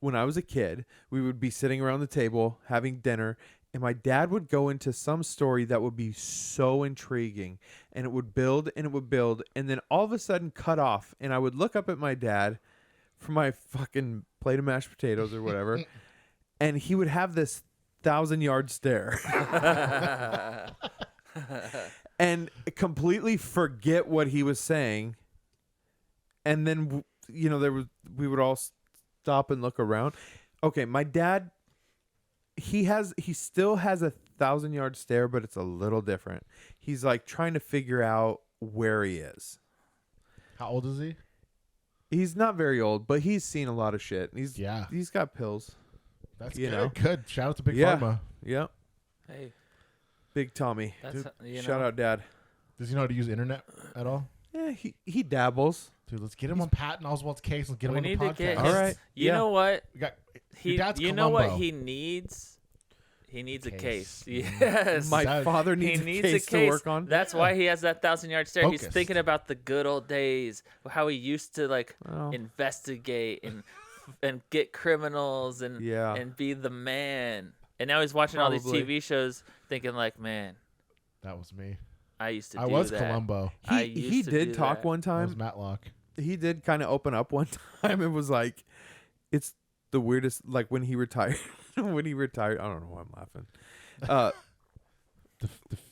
A: when I was a kid, we would be sitting around the table having dinner, and my dad would go into some story that would be so intriguing, and it would build and it would build, and then all of a sudden cut off, and I would look up at my dad for my fucking plate of mashed potatoes or whatever, and he would have this 1,000-yard stare. And completely forget what he was saying, and then we would all stop and look around. Okay, my dad, he still has a 1,000-yard stare, but it's a little different. He's like trying to figure out where he is.
B: How old is he?
A: He's not very old, but he's seen a lot of shit. He's got pills.
B: That's
A: you
B: good.
A: know.
B: Good. Shout out to Big
A: Yeah.
B: Pharma.
A: Yep.
C: Hey,
A: Big Tommy.
C: that's
A: Shout out, Dad.
B: Does he know how to use internet at all?
A: Yeah, he dabbles.
B: Dude, let's get him on Patton Oswalt's case. Let's get him
C: We
B: on the
C: need to
B: podcast.
C: get
A: All
C: his,
A: right.
C: You
A: Yeah.
C: know what?
B: We got
C: He,
B: your dad's
C: you know what
B: Columbo.
C: he needs? He needs a
B: Case.
C: case. Yes.
A: My
B: Dad-
A: father
C: he
A: needs,
C: needs
A: a case to work on.
C: That's why he has that 1,000-yard stare. He's
B: Focused.
C: thinking about the good old days, how he used to like
A: Well.
C: investigate and get criminals and
A: Yeah.
C: and be the man. And now he's watching all these
A: Probably.
C: TV shows, thinking like, man,
B: That was me.
C: I used to.
B: I
C: do
B: was
C: that.
B: Columbo.
C: I
A: He
C: used to
A: did
C: do
A: talk
C: that.
A: one
B: I was
A: time.
B: Matlock.
A: He did kind of open up one time and was like, "It's the weirdest." Like when he retired. When he retired, I don't know why I'm laughing.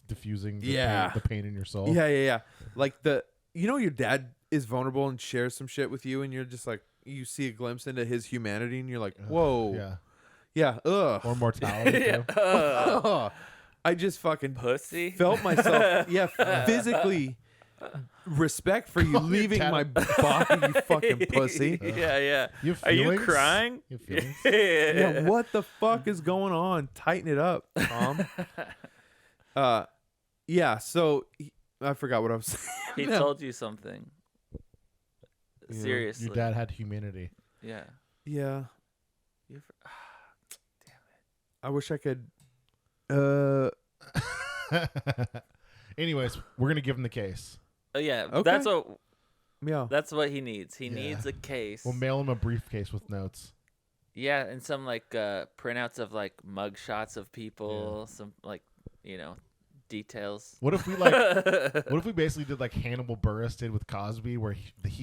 B: Diffusing
A: Yeah.
B: the pain in your soul.
A: Yeah. Like your dad is vulnerable and shares some shit with you, and you're just like, you see a glimpse into his humanity, and you're like, whoa, yeah, ugh.
B: Or mortality.
C: Yeah.
B: too.
A: Ugh. I just fucking
C: Pussy.
A: felt myself, physically respect for you
B: Call your
A: leaving
B: dad
A: my
B: a-
A: body, you fucking pussy.
C: Yeah.
B: You have
C: Are you
B: feelings?
C: crying?
B: You have feelings?
A: Yeah, what the fuck is going on? Tighten it up, Tom. Yeah. So I forgot what I was saying.
C: He
A: now.
C: told you something.
A: Yeah.
C: Seriously.
B: Your dad had humanity.
C: Yeah.
A: Yeah.
C: You
A: I wish I could.
B: Anyways, we're gonna give him the case.
C: Oh yeah.
A: Okay.
C: That's
A: Yeah.
C: what he needs. He
B: Yeah.
C: needs a case.
B: We'll mail him a briefcase with notes.
C: Yeah, and some like printouts of like mug shots of people, some like details.
B: What if we what if we basically did like Hannibal Buress did with Cosby, where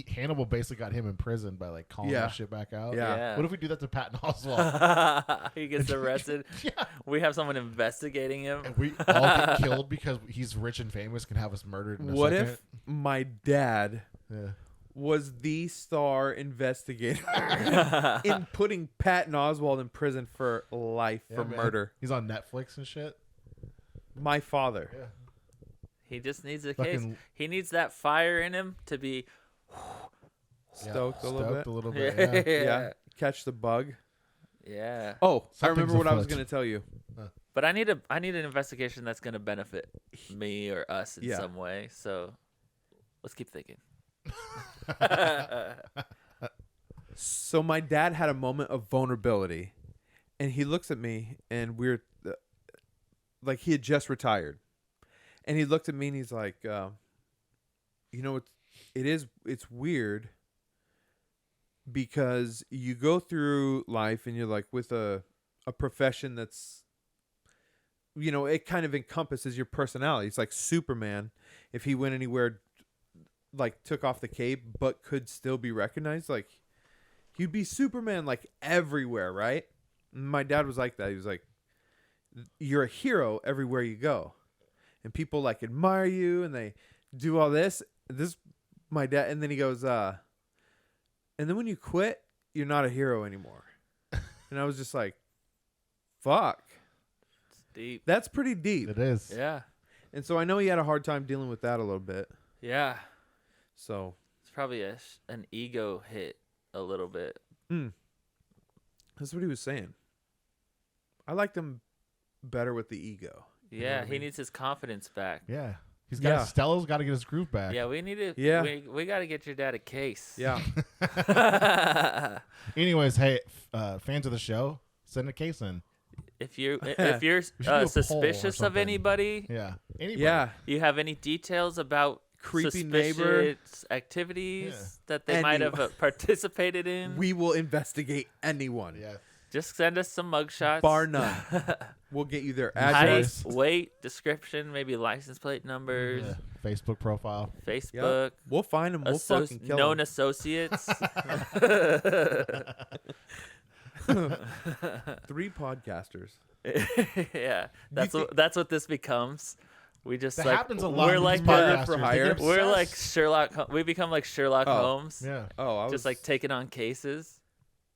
B: Hannibal basically got him in prison by like calling
A: Yeah.
B: that shit back out?
A: Yeah.
B: What if we do that to Patton Oswalt?
C: He gets arrested.
B: Yeah.
C: We have someone investigating him.
B: And we all get killed because he's rich and famous, can have us murdered in a
A: What
B: second.
A: if my dad
B: Yeah.
A: was the star investigator in putting Patton Oswalt in prison for life
B: Yeah,
A: for
B: man.
A: murder?
B: He's on Netflix and shit.
A: My father.
B: Yeah.
C: He just needs a case.
B: Fucking-
C: He needs that fire in him to be.
A: Stoked a little bit.
B: A little bit. Yeah.
A: Yeah. Catch the bug.
C: Yeah.
A: Oh, I
B: Something's
A: remember what I was
B: afoot.
A: going to tell you.
C: But I need an investigation that's going to benefit me or us in
A: Yeah.
C: some way. So let's keep thinking.
A: So my dad had a moment of vulnerability, and he looks at me, and we're like, he had just retired, and he looked at me and he's like, it's weird. because you go through life and you're like with a profession that's, it kind of encompasses your personality. It's like Superman. If he went anywhere, like took off the cape, but could still be recognized, like he'd be Superman like everywhere, right? My dad was like that. He was like, you're a hero everywhere you go. And people like admire you and they do all this. My dad, and then he goes, and then when you quit, you're not a hero anymore. And I was just like, fuck.
C: It's deep.
A: That's pretty deep.
B: It is.
C: Yeah.
A: And so I know he had a hard time dealing with that a little bit.
C: Yeah.
A: So
C: It's probably an ego hit a little bit.
A: that's what he was saying. I liked him better with the ego.
C: Yeah,
A: know what I
C: he
A: mean?
C: needs his confidence back.
B: Yeah. He's got Stella's got to get his groove back.
C: Yeah, we need to.
A: Yeah.
C: we got to get your dad a case.
A: Yeah.
B: Anyways, hey, fans of the show, send a case in.
C: If you're
B: do a poll or
C: suspicious of
B: something.
C: anybody,
B: Yeah. Anybody.
A: Yeah.
C: you have any details about
A: Creepy neighbor.
C: suspicious activities
B: Yeah.
C: that they might
A: Anyone.
C: have participated in,
A: We will investigate anyone.
B: Yeah.
C: just send us some mugshots.
A: Bar none. We'll get you their
C: Height,
A: address.
C: weight, description, maybe license plate numbers,
B: Yeah. Facebook profile.
C: Facebook,
A: We'll find them. We'll fucking kill
C: known
A: them.
C: associates.
A: 3 podcasters.
C: Yeah,
A: think-
C: that's what this becomes. We just
B: That
C: like
B: happens a lot.
C: we're
B: with
C: like
B: these
C: the-
B: podcasters.
A: for
B: They
A: hire.
B: get
C: we're like
B: obsessed.
C: Sherlock. We become like Sherlock
A: Oh.
C: Holmes.
B: Yeah.
A: Oh, I was
C: Just like taking on cases.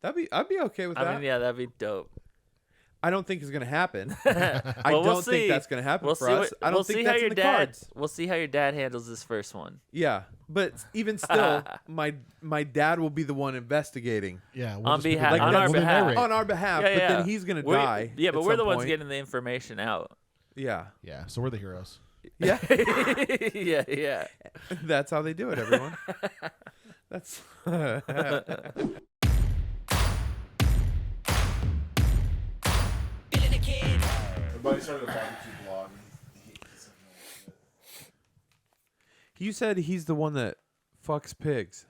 A: I'd be okay with that.
C: I mean, yeah, that'd be dope.
A: I don't think it's gonna happen.
C: Well,
A: I
C: we'll
A: don't
C: see.
A: think that's gonna happen
C: We'll
A: for
C: see
A: us.
C: what,
A: I don't
C: we'll
A: think
C: see
A: that's
C: how your
A: in the
C: dad.
A: cards.
C: We'll see how your dad handles this first one.
A: Yeah, but even still, my dad will be the one investigating
B: Yeah.
C: On
B: just be the-
C: behalf-
A: on
B: we'll
A: our
C: behalf.
B: narrate.
A: on our behalf.
C: Yeah,
A: but
C: yeah.
A: then he's gonna
C: We're-
A: die.
C: Yeah, but
A: at
C: we're
A: some
C: the ones
A: point.
C: getting the information out.
A: Yeah,
B: Yeah. So we're the heroes.
A: yeah.
C: Yeah, yeah.
A: That's how they do it, everyone. That's
B: Everybody started a barbecue blog.
A: you said he's the one that fucks pigs.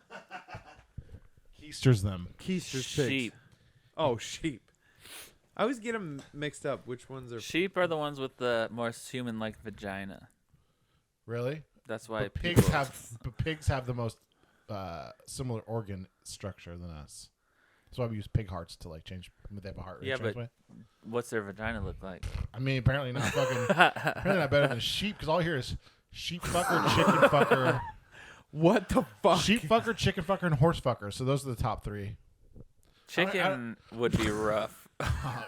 B: Keisters them.
A: Keisters pigs.
C: Sheep.
A: Oh, sheep. I always get them mixed up. Which ones are?
C: Sheep are the ones with the more human-like vagina.
B: Really?
C: That's why
B: But pigs
C: people-
B: have the most similar organ structure than us. That's why we use pig hearts to like change. They have a heart rate.
C: Yeah,
B: change
C: but-
B: way.
C: What's their vagina look like?
B: I mean, apparently not fucking. Apparently not better than sheep because all I hear is sheep fucker, chicken fucker,
A: What the fuck?
B: sheep fucker, chicken fucker, and horse fucker. So those are the top 3.
C: Chicken would be rough.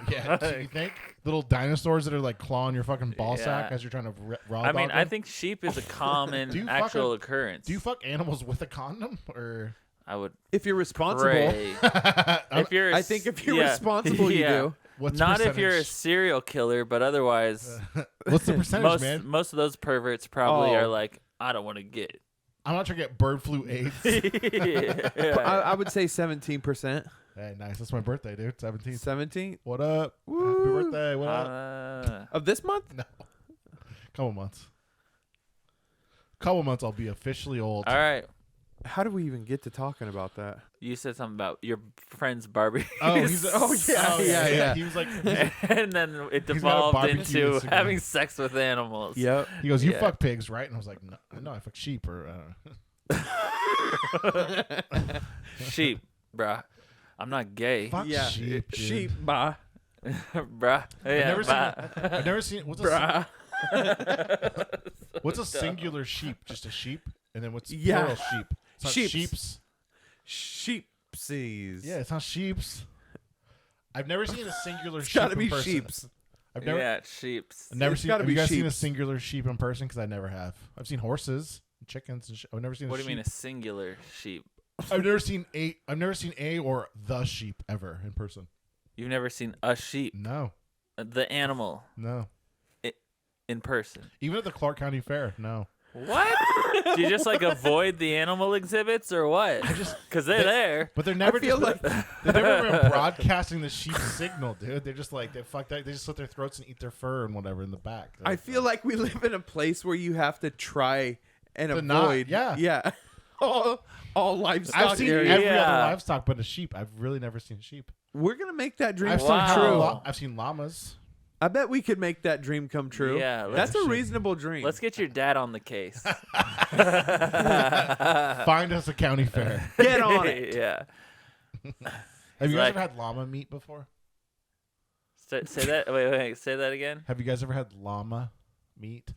B: Yeah, do you think little dinosaurs that are like clawing your fucking ball sack
C: Yeah.
B: as you're trying to raw
C: I mean,
B: dog
C: I
B: them?
C: think sheep is a common
B: Do you
C: actual
B: fucking-
C: occurrence.
B: Do you fuck animals with a condom or?
C: I would
A: If you're responsible,
C: pray. If you're,
A: I think if you're
C: yeah,
A: responsible, you
C: yeah.
A: do.
B: What's the
C: Not if you're a
B: percentage?
C: serial killer, but otherwise,
B: What's the percentage, man?
C: most of those perverts probably
A: Oh.
C: are like, I don't want to get it.
B: I'm not trying to get bird flu AIDS.
A: I would say 17%.
B: Hey, nice. That's my birthday, dude. 17.
A: 17
B: What up? Happy
A: Woo.
B: birthday. What up?
A: of this month.
B: No. Couple months. Couple months, I'll be officially old.
C: All right.
A: How do we even get to talking about that?
C: You said something about your friend's Barbie.
B: Oh, he's
A: yeah.
B: He was like,
C: And then it
B: He's got a
C: devolved
B: barbecue
C: into
B: Instagram.
C: having sex with animals.
A: Yep.
B: he goes, you
C: Yeah.
B: fuck pigs, right? And I was like, no, I fuck sheep or
C: Sheep, bruh. I'm not gay.
B: fuck
A: Yeah.
B: sheep. Dude.
A: Sheep. Bah.
C: Bruh. Yeah,
B: never seen
C: bah.
B: I've never seen what's
A: Bruh.
B: what's a singular sheep? Just a sheep, and then what's
A: Yeah.
B: plural sheep? It's not
A: Sheeps.
B: sheeps.
A: Sheepsies.
B: Yeah, it's not sheeps. I've never seen a singular
A: It's
B: sheep
A: gotta
B: in
A: be
B: person.
A: sheeps.
B: I've never,
C: Yeah, sheeps.
B: I've never
A: It's
B: seen.
A: gotta
B: Have you
A: be
B: guys seen a
A: sheeps.
B: singular sheep in person? Because I never have. I've seen horses, and chickens, and I've never seen.
C: What
B: a
C: do you mean a
B: sheep.
C: singular sheep?
B: I've never seen a. I've never seen a or the sheep ever in person.
C: You've never seen a sheep,
B: No,
C: the animal,
B: no.
C: in person.
B: Even at the Clark County Fair, no.
C: What? Do you just like avoid the animal exhibits or what? Because they're there.
B: But they're never.
A: feel
B: just,
A: like-
B: they've never been broadcasting the sheep signal, dude. They're just like they fuck that. They just slit their throats and eat their fur and whatever in the back. They're
A: I
B: like,
A: feel like we live in a place where you have to try and
B: To not-
A: avoid.
B: yeah.
A: Yeah. all livestock
B: I've seen
A: areas.
B: every
C: Yeah.
B: other livestock, but a sheep. I've really never seen sheep.
A: We're gonna make that dream
B: I've
A: come
B: seen
A: true.
B: I've seen llamas.
A: I bet we could make that dream come true.
C: Yeah,
A: that's a
B: let's-
A: reasonable dream.
C: Let's get your dad on the case.
B: Find us a county fair.
A: get on it.
C: Yeah.
B: Have you guys
C: like-
B: ever had llama meat before?
C: Say that. Wait. Say that again.
B: Have you guys ever had llama meat?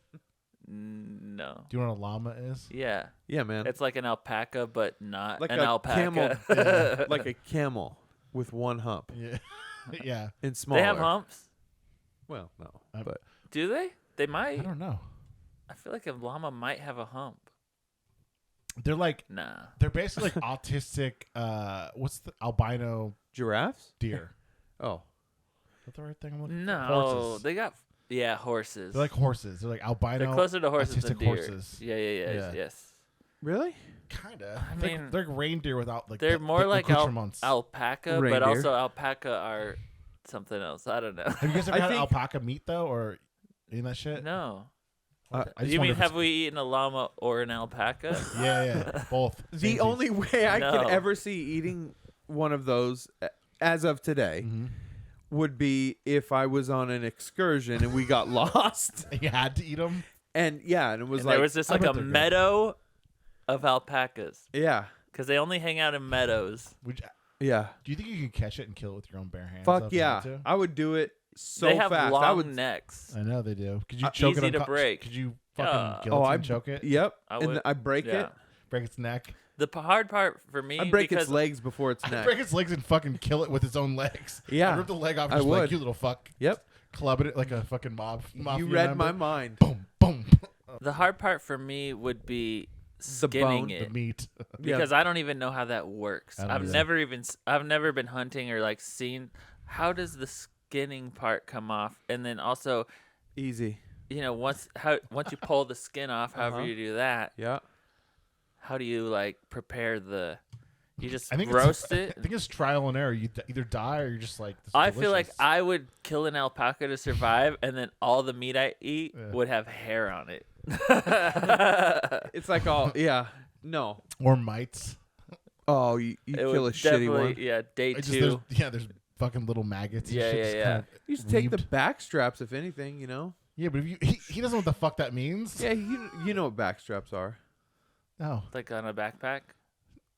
C: No.
B: Do you know what a llama is?
C: Yeah.
A: Yeah, man.
C: It's like an alpaca, but not
A: like
C: an
A: a
C: alpaca.
A: camel, like a camel with one hump
B: Yeah. Yeah.
A: and smaller.
C: They have humps.
A: Well, no,
B: I-
A: but
C: Do they? They
B: I
C: might.
B: don't know.
C: I feel like a llama might have a hump.
B: They're like
C: Nah.
B: they're basically like autistic what's the albino
A: giraffes.
B: deer.
A: Oh,
B: Is that the right thing I'm looking for?
C: No.
B: Horses.
C: They got horses.
B: They're like horses. They're like albino
C: They're closer to horses than
B: autistic
C: deer.
B: horses.
C: Yeah.
B: Yeah.
C: Yes.
A: really?
B: Kinda.
C: I
B: They're
C: mean,
B: they're like reindeer without like
C: They're more like
B: accoutrements.
C: alpaca,
A: Reindeer.
C: but also alpaca are something else. I don't know.
B: Have you guys ever
A: I
B: had
A: think-
B: alpaca meat though, or eating that shit?
C: No.
B: I just
C: You
B: wonder
C: mean
B: if
C: have
B: it's-
C: we eaten a llama or an alpaca?
B: Yeah, both.
A: The only way I
C: No.
A: could ever see eating one of those, as of today,
B: Mm-hmm.
A: would be if I was on an excursion and we got lost,
B: You had to eat them.
A: and it was
C: And
A: like
C: there was just
B: I
C: like
B: bet
C: a
B: they're good.
C: meadow of alpacas
A: yeah,
C: because they only hang out in meadows.
B: Do
A: yeah.
B: you think you can catch it and kill it with your own bare hands?
A: Fuck
B: though, if you
A: yeah,
B: had to?
A: I would do it so
C: they have
A: fast.
C: long
A: I would.
C: necks.
B: I know they do. Could you choke
C: easy
B: it?
C: to break.
B: Could you fucking kill
A: Oh,
B: it
A: I
B: and choke it?
A: Yep,
C: I
A: and
C: would-
A: I break
C: Yeah.
A: it.
B: Break its neck.
C: The hard part for me,
A: I break
C: because
A: its legs before its
B: I'd
A: neck.
B: break its legs and fucking kill it with its own legs.
A: Yeah.
B: I'd rip the leg off and
A: I
B: just be like,
A: would.
B: you little fuck.
A: Yep,
B: Clubbing it like a fucking mafia
A: you read
B: member.
A: my mind.
B: Boom, boom.
C: the hard part for me would be
A: The
C: skinning
A: bone, the
B: The
C: it
B: meat.
A: Yeah.
C: because I don't even know how that works.
B: I don't
C: I've
B: either.
C: I've never been hunting or like seen how does the skinning part come off, and then also
A: Easy.
C: once you pull the skin off, however
A: Uh-huh.
C: you do that,
A: Yeah.
C: how do you like prepare the? You just
B: I think
C: roast
B: it's,
C: it.
B: I think it's trial and error. You either die or you're just like. This is
C: I feel like
B: delicious.
C: I would kill an alpaca to survive, and then all the meat I eat
B: Yeah.
C: would have hair on it.
A: It's like all no.
B: or mites.
A: Oh, you
C: It
A: kill a
C: would
A: shitty one.
C: definitely- Yeah, day
B: It's
C: two.
B: there's fucking little maggots. And
C: Yeah,
B: shit
C: yeah,
B: just
C: yeah.
B: kinda
A: You just take the
B: weaved.
A: back straps, if anything,
B: Yeah, but if he doesn't know what the fuck that means.
A: Yeah, you know what back straps are.
B: No.
C: Like on a backpack.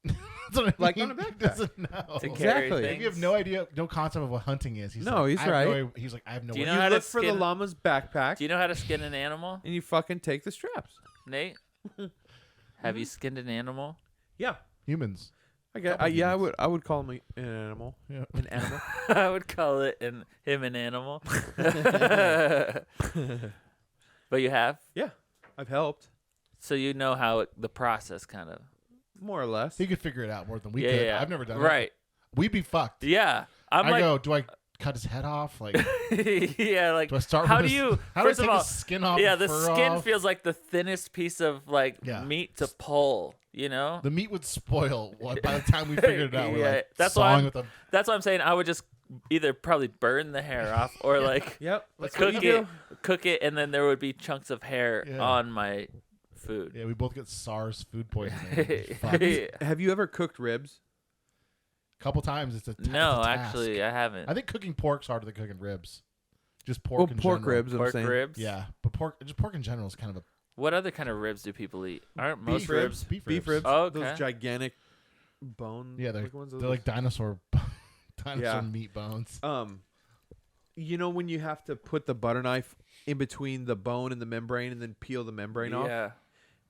B: That's what I
A: Like
B: mean.
A: on a
B: He
A: backpack.
B: doesn't know.
C: To carry
A: Exactly.
C: things.
B: If you have no idea, no concept of what hunting is, he's
A: No,
B: like,
A: he's
B: I have
A: right.
B: no, he's like, I have no
C: Do you
B: idea.
C: know how
A: You
C: to
A: look for the
C: skin-
A: llama's backpack,
C: Do you know how to skin an animal,
A: and you fucking take the straps.
C: Nate? Have you skinned an animal?
A: Yeah,
B: Humans.
A: I get.
B: Couple
A: Yeah,
B: humans.
A: I would call him an animal.
B: Yeah.
A: An animal.
C: I would call it him an animal. But you have,
A: Yeah, I've helped
C: so you know how the process kind of.
A: more or less.
B: He could figure it out more than we
C: Yeah,
B: could.
C: yeah.
B: I've never done it.
C: Right.
B: We'd be fucked.
C: Yeah. I'm
B: I
C: like,
B: go, do I cut his head off? Like,
C: yeah, like
B: do I start?
C: how
B: with
C: do
B: his-
C: you?
B: How do I
C: First of
B: take
C: all,
B: his skin off?
C: yeah,
B: and
C: the
B: fur
C: skin
B: off?
C: feels like the thinnest piece of like
B: Yeah.
C: meat to pull. You know.
B: The meat would spoil by the time we figured it out. We're
C: Yeah,
B: like
C: that's why
B: sawing
C: I'm-
B: with a
C: That's what I'm saying. I would just either probably burn the hair off or like
A: Yep. That's
C: cook
A: what you
C: it, cook it, and then there would be chunks of hair
B: Yeah.
C: on my food.
B: Yeah, we both get SARS food poisoning. Fuck.
A: do. Have you ever cooked ribs?
B: Couple times it's a
C: No,
B: it's a
C: actually,
B: task.
C: I haven't.
B: I think cooking pork's harder than cooking ribs. Just pork.
A: Well,
B: in
A: pork
B: general.
A: ribs. I'm
C: Pork
A: saying.
C: ribs.
B: Yeah, but pork in general is kind of a
C: What other kind of ribs do people eat? Aren't most
A: Beef
C: ribs?
A: Beef ribs.
C: Oh, okay.
A: Those gigantic bone.
B: Yeah, they're
A: looking ones.
B: they're like dinosaur
A: Yeah.
B: meat bones.
A: You know when you have to put the butter knife in between the bone and the membrane, and then peel the membrane off.
C: Yeah,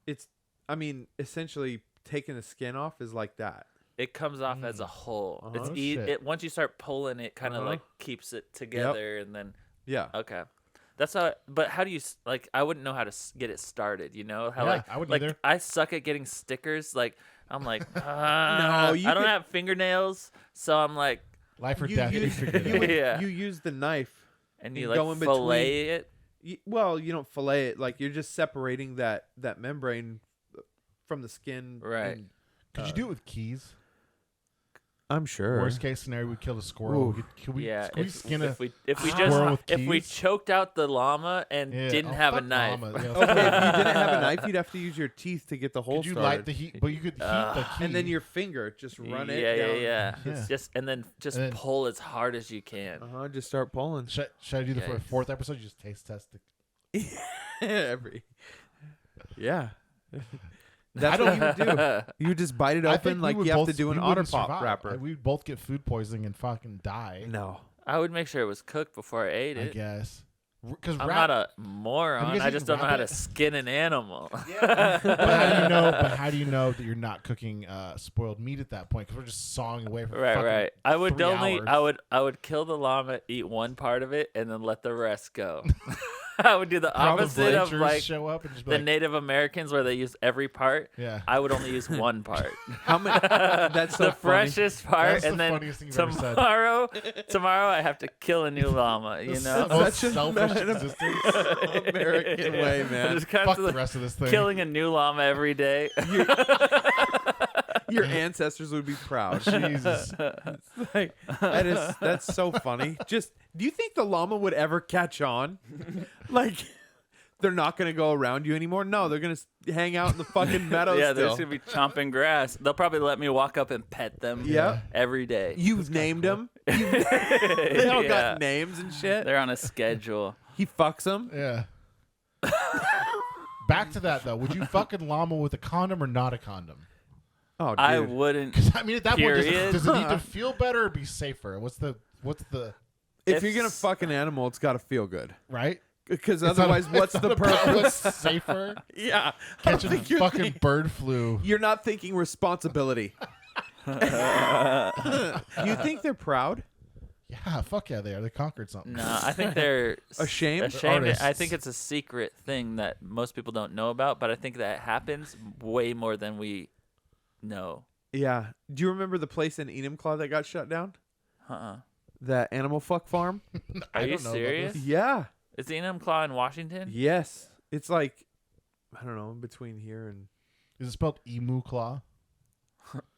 A: It's. I mean, essentially taking the skin off is like that.
C: it comes off as a whole.
A: Uh-huh.
C: It's
B: Oh,
C: it
B: shit.
C: once you start pulling, it kind of
A: Uh-huh.
C: like keeps it together, and then
A: Yeah.
C: okay. That's how. But how do you like? I wouldn't know how to get it started. You know how
B: Yeah,
C: like
B: I wouldn't
C: like
B: either.
C: I suck at getting stickers. Like I'm like
A: No,
C: I
A: you
C: don't
A: could-
C: have fingernails, so I'm like
B: Life or
A: You
B: death. You
A: use,
B: figured
A: you,
B: it out.
A: would-
C: Yeah.
A: you use the knife.
C: and you
A: And go
C: like
A: in between-
C: fillet it.
A: Well, you don't fillet it. Like you're just separating that membrane from the skin.
C: Right.
A: and,
B: Could you do it with keys?
A: I'm sure.
B: Worst case scenario, we killed a squirrel.
A: Ooh.
B: Can we
C: if,
B: skin a
C: if we
B: squirrel with
C: if we
B: keys?
C: choked out the llama and
B: Yeah,
C: didn't have a
B: fuck
C: knife.
B: llama. Yeah,
A: Okay, if you didn't have a knife, you'd have to use your teeth to get the hole
B: could you
A: started.
B: light the heat? But you could heat the key.
A: and then your finger just run it
C: yeah,
A: down.
C: yeah.
B: Yeah.
C: It's just and then
B: And then-
C: pull as hard as you can.
A: Just start pulling.
B: Should I do the
C: Yikes.
B: fourth episode? You just taste test the.
A: Yeah. That's what you would do. You just bite it
B: I
A: open
B: think
A: like
B: we would
A: you have
B: both,
A: to do an
B: we
A: otter
B: wouldn't
A: pop
B: survive.
A: wrapper.
B: We'd both get food poisoning and fucking die.
A: No.
C: I would make sure it was cooked before I ate
B: I
C: it.
B: guess. Because
C: I'm not a moron.
B: guys
C: I
B: eaten
C: just don't know how to
B: rabbit?
C: skin an animal.
B: But how do you know? But how do you know that you're not cooking spoiled meat at that point? Because we're just sawing away for
C: Right,
B: fucking
C: right. I would
B: 3
C: only
B: hours.
C: I would kill the llama, eat one part of it, and then let the rest go. I would do the
B: How the
C: opposite of
B: villagers
C: like
B: show up and just be
C: the
B: like,
C: Native Americans where they use every part.
B: yeah.
C: I would only use one part.
A: How many? That's so
C: the
A: funny.
C: freshest part,
B: That's
C: and
B: the
C: then
B: funniest thing you've ever said.
C: tomorrow I have to kill a new llama. You know,
B: Most
A: Such a
B: selfish
A: man of-
B: existence.
A: American way,
C: I'm
A: man.
C: just
B: Fuck the
C: constantly
B: rest of this thing.
C: killing a new llama every day.
A: Your ancestors would be proud.
B: Jesus.
A: Like, that's so funny. Just do you think the llama would ever catch on? Like they're not gonna go around you anymore? No, they're gonna hang out in the fucking meadows.
C: Yeah, they're
A: still.
C: just gonna be chomping grass. They'll probably let me walk up and pet them.
A: Yeah.
C: every day.
A: You've named them. They all
C: Yeah.
A: got names and shit.
C: They're on a schedule.
A: He fucks them.
B: Yeah. Back to that though. Would you fucking llama with a condom or not a condom?
A: Oh, dude.
C: I wouldn't.
B: Because I mean, at that point,
C: Period.
B: does it need to feel better or be safer? What's the
A: If
C: If
A: you're gonna
C: s-
A: fuck an animal, it's gotta feel good.
B: right?
A: Because
B: It's not-
A: otherwise, what's
B: it's
A: the
B: not about
A: purpose?
B: What's safer?
A: Yeah, I don't
B: Catching
A: think you're
B: fucking
A: thinking-
B: bird flu.
A: You're not thinking responsibility. You think they're proud?
B: Yeah, fuck yeah, they are. They conquered something.
C: No, I think they're
A: Ashamed?
C: Ashamed. I
B: Artists.
C: think it's a secret thing that most people don't know about, but I think that happens way more than we know.
A: Yeah. Do you remember the place in Enumclaw that got shut down?
C: Uh-uh.
A: That animal fuck farm?
B: I
C: Are you
B: don't know about
C: serious?
B: this.
A: Yeah.
C: Is the Enumclaw in Washington?
A: Yes. It's like, I don't know, in between here and
B: Is it spelled emu claw?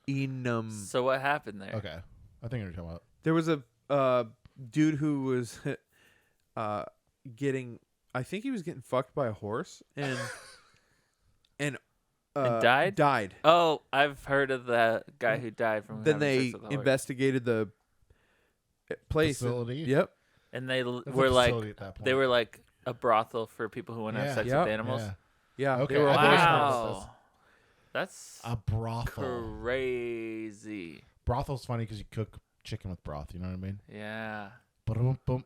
A: Enum.
C: So what happened there?
B: Okay, I think I know what you're talking about.
A: There was a dude who was getting, I think he was getting fucked by a horse and
C: And died?
A: Died.
C: Oh, I've heard of the guy who died from.
A: Then
C: having
A: they
C: sex with a horse.
A: investigated the place.
B: Facility?
A: Yep.
C: and they
B: That's a
C: were like
B: facility at that point.
C: they were like a brothel for people who want to have
B: Yeah.
C: sex
A: Yep.
C: with animals.
B: Yeah.
A: Yeah.
B: Okay,
A: They were
B: I
A: all
B: think I
A: very
B: know
A: smart.
B: about this.
C: Wow, that's
B: A brothel.
C: crazy.
B: Brothel's funny because you cook chicken with broth. You know what I mean?
C: Yeah,
B: Boom, boom.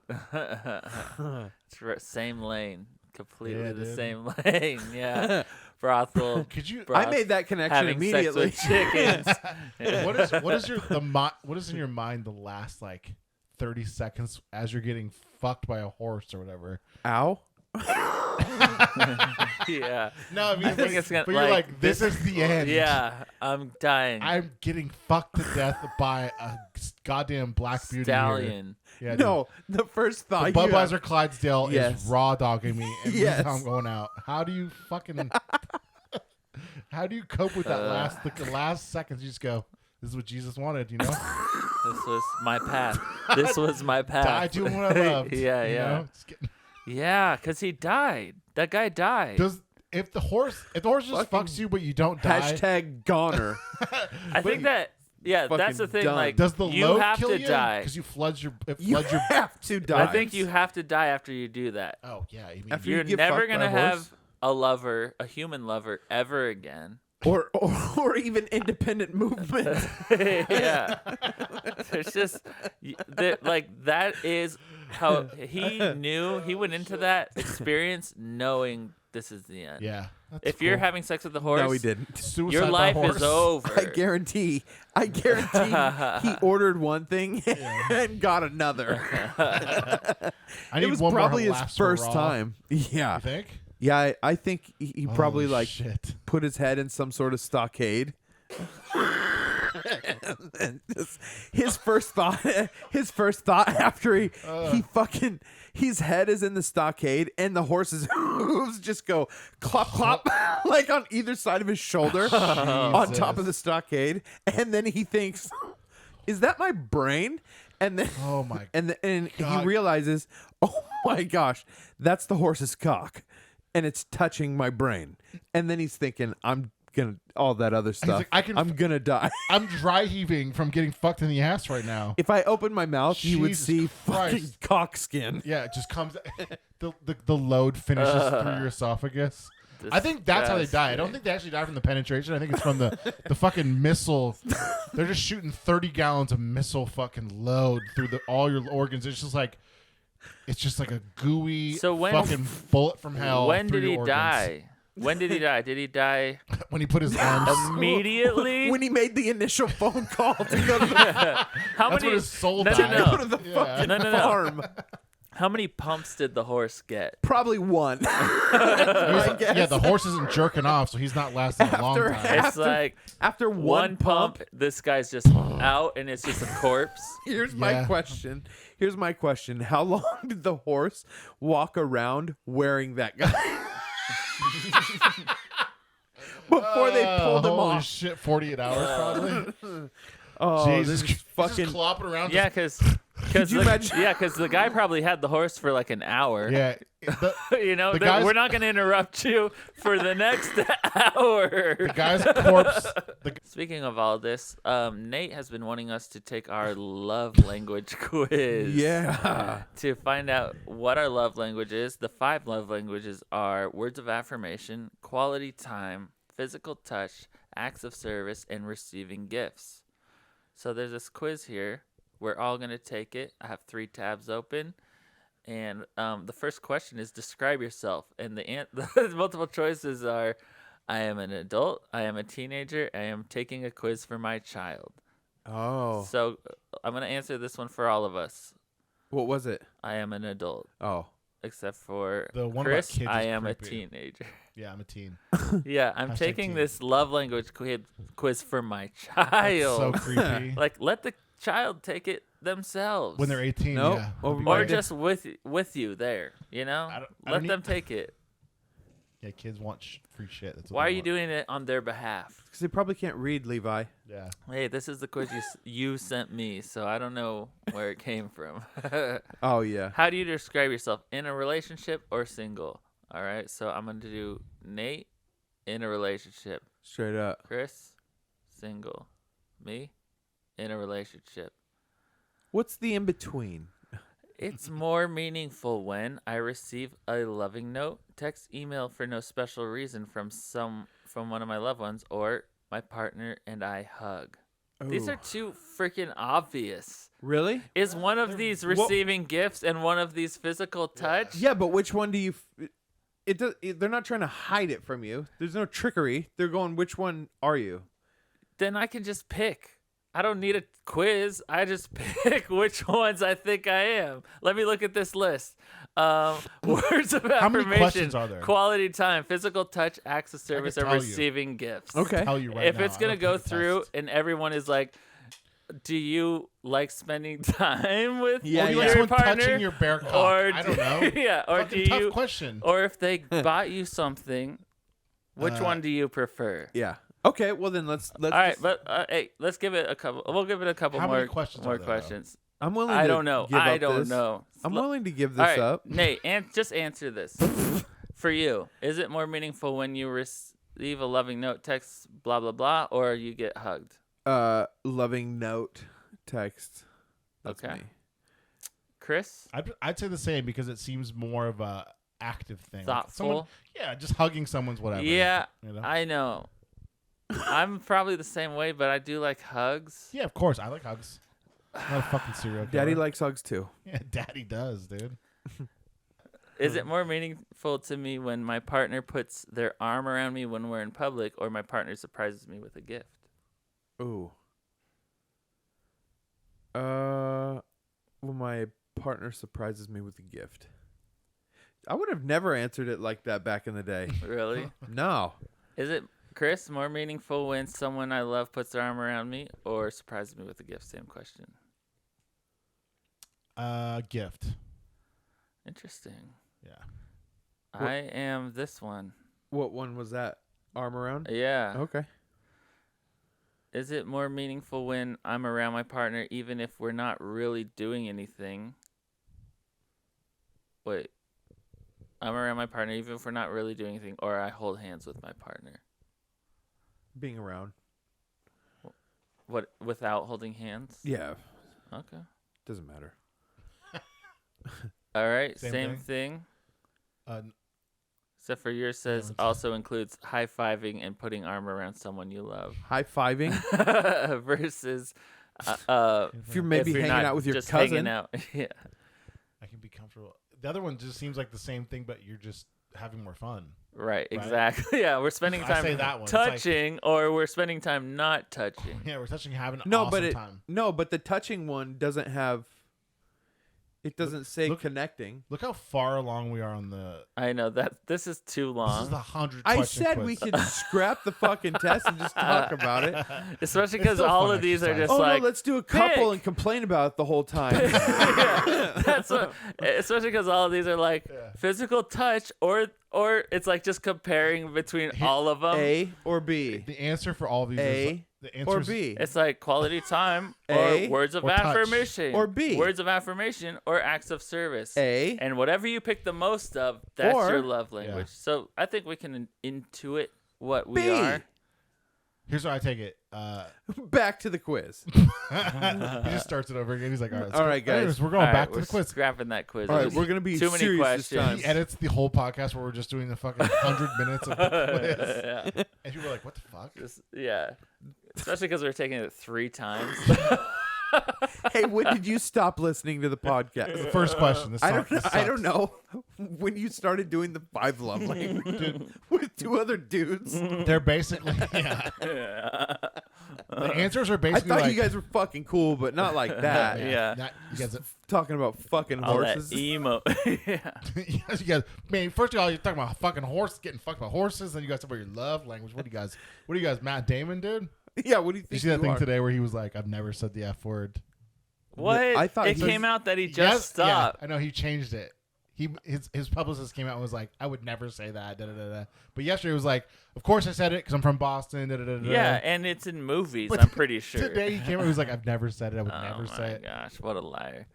C: it's same lane, completely
B: Yeah,
C: the
B: dude.
C: same lane. Yeah, brothel.
B: Could you?
C: Broth,
A: I made that connection
C: having
A: immediately.
C: sex with chickens.
B: what is what is in your mind the last like 30 seconds as you're getting fucked by a horse or whatever?
A: Ow.
C: Yeah,
B: No, I mean,
C: I think it's gonna,
B: but you're like, this is the end.
C: yeah, I'm dying.
B: I'm getting fucked to death by a goddamn black beauty.
C: Stallion.
B: Here. Yeah,
A: No, the first
B: dude.
A: thought
B: The
A: you have-
B: Budweiser Clydesdale
A: Yes.
B: is raw dogging me, and this
A: Yes.
B: is how I'm going out. How do you fucking? How do you cope with that the last seconds? You just go, "This is what Jesus wanted," you know.
C: This was my path. This was my path.
B: Die doing what I loved.
C: Yeah,
B: you
C: yeah.
B: know? Just getting-
C: Yeah, because he died. That guy died.
B: If the horse just
A: Fucking
B: fucks you but you don't die,
A: Hashtag goner.
C: I think that, yeah, that's the
A: fucking
C: thing.
A: done.
C: Like,
B: does the
C: you
B: load
C: have
B: kill
C: to
B: you?
C: die.
B: Because you floods your
A: You have to die.
C: I think you have to die after you do that.
B: Oh yeah, you mean
A: After you
C: You're
A: get
C: never
A: fucked by
C: going to
A: a horse?
C: have a lover, a human lover, ever again.
A: or even independent movement.
C: Yeah. There's just, like, that is how he knew. He went into that experience knowing this is the end.
B: yeah. That's
C: If you're
B: cool.
C: having sex with the horse,
A: No, he didn't.
B: Suicide
C: your
B: by
C: life
B: horse.
C: is over.
A: I guarantee he ordered one thing and got another.
B: I
A: It
B: need
A: was
B: one more
A: probably his
B: laughs for
A: first
B: Raw.
A: time. Yeah.
B: You think?
A: Yeah, I think he probably
B: Holy
A: like
B: shit.
A: put his head in some sort of stockade. And his first thought after his head is in the stockade and the horse's hooves just go clop clop like on either side of his shoulder on top of the stockade, and then he thinks, is that my brain? And then
B: Oh my
A: and he
B: God.
A: realizes, oh my gosh, that's the horse's cock, and it's touching my brain. And then he's thinking, I'm gonna all that other stuff.
B: like,
A: I'm gonna die.
B: I'm dry heaving from getting fucked in the ass right now.
A: If I open my mouth, you would
B: Jesus
A: see fucking
B: Christ.
A: cock skin.
B: Yeah, it just comes. The load finishes through your esophagus. I think that's how they die. I don't think they actually die from the penetration. I think it's from the fucking missile. They're just shooting 30 gallons of missile fucking load through all your organs. It's just like a gooey fucking bullet from hell.
C: When
B: through
C: did he
B: your organs.
C: die? When did he die? Did he die
B: When he put his arms.
C: immediately?
A: When he made the initial phone call to go to the,
C: How
B: That's
C: many?
B: when his soul
C: No,
B: died.
C: no,
A: go to the
B: Yeah.
A: fucking
C: No.
A: farm.
C: How many pumps did the horse get?
A: Probably one. I guess.
B: Yeah, the horse isn't jerking off, so he's not lasting a long
A: After
B: time.
A: half-
C: It's like
A: After
C: one pump, this guy's just out, and it's just a corpse.
A: Here's my
B: Yeah.
A: question. Here's my question. How long did the horse walk around wearing that guy? Before they pulled him
B: holy
A: off.
B: shit, 48 hours probably.
A: Oh,
B: Jesus,
A: this is fucking.
B: just clopping around.
C: Yeah,
B: just-
C: because
A: you imagine-
C: the guy probably had the horse for like an hour.
B: yeah.
C: You know,
B: The guy's-
C: we're not going to interrupt you for the next hour.
B: The guy's corpse.
C: Speaking of all this, Nate has been wanting us to take our love language quiz.
A: Yeah.
C: To find out what our love language is, the 5 love languages are words of affirmation, quality time, physical touch, acts of service, and receiving gifts. So there's this quiz here. We're all going to take it. I have 3 tabs open. And the first question is describe yourself. And the multiple choices are I am an adult, I am a teenager, I am taking a quiz for my child.
A: Oh.
C: So I'm going to answer this one for all of us.
A: What was it?
C: I am an adult.
A: Oh.
C: Except for
B: The one about
C: Chris,
B: kids
C: I
B: is
C: am a
B: creepy.
C: teenager.
B: Yeah, I'm a teen.
C: Yeah, I'm
B: Hashtag
C: taking
B: teen.
C: this love language quiz for my
B: That's so
C: child.
B: creepy.
C: Like, let the child take it themselves.
B: When they're 18,
A: Nope.
B: yeah.
A: Over
B: I'll be
A: my
C: or
B: like,
A: dead.
C: just with you there, you know?
B: I
C: Let
B: don't
C: them
B: need-
C: take it.
B: Yeah, kids want free shit. That's what
C: Why are
B: they
C: you
B: want.
C: doing it on their behalf?
A: Because they probably can't read, Levi.
B: Yeah.
C: Hey, this is the quiz you sent me, so I don't know where it came from.
A: Oh, yeah.
C: How do you describe yourself? In a relationship or single? All right, so I'm going to do Nate, in a relationship.
A: Straight up.
C: Chris, single. Me, in a relationship.
A: What's the in between?
C: It's more meaningful when I receive a loving note, text, email for no special reason from one of my loved ones, or my partner and I hug. These
A: Ooh.
C: are too freaking obvious.
A: Really?
C: Is one of these receiving gifts and one of these physical touch?
A: Yeah, but which one do you? They're not trying to hide it from you. There's no trickery. They're going, which one are you?
C: Then I can just pick. I don't need a quiz. I just pick which ones I think I am. Let me look at this list. Words of
B: How many
C: affirmation,
B: questions are there?
C: quality time, physical touch, acts of service, or
B: tell you.
C: receiving gifts.
A: Okay.
B: Tell you right
C: If
B: now,
C: it's
B: I
C: going to
B: don't
C: go
B: take a
C: through
B: test.
C: and everyone is like, do you like spending time with
A: Yeah,
B: Or do you
A: yeah.
B: like
C: your
B: someone
C: partner?
B: touching your bare cock?
C: Or
B: I don't know.
C: yeah, or
B: Fucking
C: do
B: tough
C: you
B: question.
C: or if they bought you something, which one do you prefer?
A: Yeah. Okay. Well, then let's.
C: All right,
A: just-
C: but hey, let's give it a couple. We'll give it a couple
B: How many
C: more
B: questions
C: more
B: are there, though?
C: questions.
A: I'm willing.
C: I
A: to
C: don't know.
A: give
C: I
A: up
C: don't
A: this.
C: know.
A: I'm willing to give
C: All
A: this
C: right,
A: up.
C: Nate, just answer this. For you, is it more meaningful when you receive a loving note, text, blah blah blah, or you get hugged?
A: Loving note, text. That's
C: Okay.
A: me.
C: Chris,
B: I'd say the same because it seems more of a active thing. Like
C: thoughtful.
B: someone, yeah, just hugging someone's whatever.
C: Yeah,
B: You know?
C: I know. I'm probably the same way, but I do like hugs.
B: Yeah, of course. I like hugs. I'm not a fucking serial killer.
A: Daddy likes hugs too.
B: Yeah, daddy does, dude.
C: Is it more meaningful to me when my partner puts their arm around me when we're in public, or my partner surprises me with a gift?
A: Ooh. Well, my partner surprises me with a gift. I would have never answered it like that back in the day.
C: Really?
A: No.
C: Is it, Chris, more meaningful when someone I love puts their arm around me or surprises me with a gift? Same question.
B: Gift.
C: Interesting.
B: Yeah.
C: I am this one.
A: What one was that? Arm around?
C: Yeah.
A: Okay.
C: Is it more meaningful when I'm around my partner even if we're not really doing anything? Wait. I'm around my partner even if we're not really doing anything, or I hold hands with my partner.
A: Being around.
C: What, without holding hands?
A: Yeah.
C: Okay.
A: Doesn't matter.
C: All right.
B: Same
C: Same thing.
B: Uh,
C: Except for yours says
B: it's-
C: also includes high-fiving and putting arm around someone you love.
A: High-fiving.
C: Versus
A: If you're maybe
C: if you're
A: hanging
C: not
A: out with your
C: just
A: cousin.
C: hanging out. Yeah.
B: I can be comfortable. The other one just seems like the same thing, but you're just having more fun.
C: Right, exactly. Yeah, we're spending
B: I
C: time
B: say that one. It's like-
C: touching, or we're spending time not touching.
B: Yeah, we're touching, having
A: No,
B: awesome
A: but
B: time.
A: but the touching one doesn't have. It doesn't say
B: look-
A: connecting.
B: Look how far along we are on the.
C: I know that this is too
B: This is
C: long,
B: the 100.
A: I
B: question
A: said
B: quiz.
A: we could scrap the fucking test and just talk about it.
C: especially
B: It's
C: because
B: still
C: all
B: fun
C: of these are
B: exercise.
C: just
A: Oh
C: like
A: no, let's do a couple
C: pick.
A: and complain about it the whole time.
C: Yeah, that's what. Especially because all of these are like
B: Yeah.
C: physical touch, or it's like just comparing between all of them.
A: A or B.
B: The answer for all of these
A: A
B: is the answer
A: or
B: is-
A: B.
C: It's like quality time,
A: A
C: or words of
B: or touch.
C: affirmation,
A: Or B.
C: words of affirmation, or acts of service.
A: A.
C: And whatever you pick the most of, that's
A: Or-
C: your love language.
B: Yeah.
C: So I think we can intuit what we
A: B.
C: are.
B: Here's how I take it.
A: Back to the quiz.
B: He just starts it over again. He's like, all right, let's
A: All
B: go.
A: right, guys.
B: Anyways, we're going
C: All right,
B: back to
C: we're
B: the quiz.
C: scrapping that quiz.
A: All right,
C: There's
A: we're gonna be
C: too many
A: serious
C: questions.
A: this time.
B: He edits the whole podcast where we're just doing the fucking 100 minutes of the quiz.
C: Yeah.
B: And people are like, what the fuck?
C: Yeah. Especially because we're taking it 3 times.
A: Hey, when did you stop listening to the podcast?
B: The first question. This
A: I
B: sucks.
A: don't.
B: This
A: I don't
B: sucks.
A: know when you started doing the 5 love languages with 2 other dudes.
B: They're basically, yeah. The answers are
A: I
B: basically
A: thought
B: like,
A: you guys were fucking cool, but not like that.
C: Yeah.
B: Not, you guys,
A: Talking about fucking
C: All that
A: horses.
C: emo. Yeah.
B: you guys, man. First of all, you're talking about fucking horse, getting fucked by horses. Then you guys talk about your love language. What do you guys, Matt Damon, dude?
A: Yeah, what do you
B: Did
A: think?
B: you see that
A: you
B: thing
A: are?
B: today where he was like, "I've never said the F word."
C: What?
A: I thought
C: it
A: he
C: came
A: was-
C: out that he just
B: Yes,
C: stopped.
B: Yeah, I know he changed it. His publicist came out and was like, "I would never say that." Da, da, da, da. But yesterday it was like, "Of course I said it because I'm from Boston." Da, da, da, da.
C: Yeah, and it's in movies,
B: But
C: I'm pretty sure.
B: Today he came out. He was like, "I've never said it. I would
C: Oh
B: never
C: my
B: say it."
C: gosh, what a liar.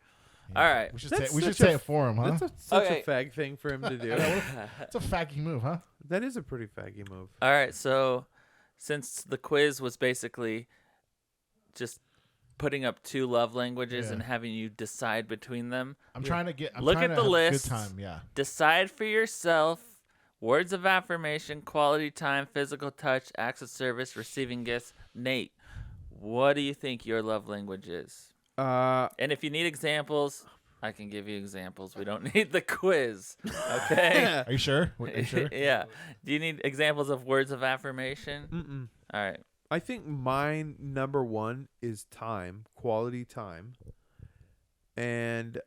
B: Yeah.
C: All right.
B: We should
A: That's
B: say, we should
A: such
B: say
A: a-
B: it for him, huh?
A: That's such
C: Okay.
A: a fag thing for him to do.
B: It's a faggy move, huh?
A: That is a pretty faggy move.
C: All right, so since the quiz was basically just putting up 2 love languages
B: Yeah.
C: and having you decide between them,
B: I'm trying to get. I'm
C: Look
B: trying
C: at
B: to
C: the
B: have a
C: list.
B: Good time, yeah.
C: decide for yourself words of affirmation, quality time, physical touch, acts of service, receiving gifts. Nate, what do you think your love language is? And if you need examples, I can give you examples. We don't need the quiz. Okay?
B: Are you sure? Are you sure?
C: Yeah. Do you need examples of words of affirmation?
A: Mm-mm.
C: All right.
A: I think mine number 1 is time, quality time, and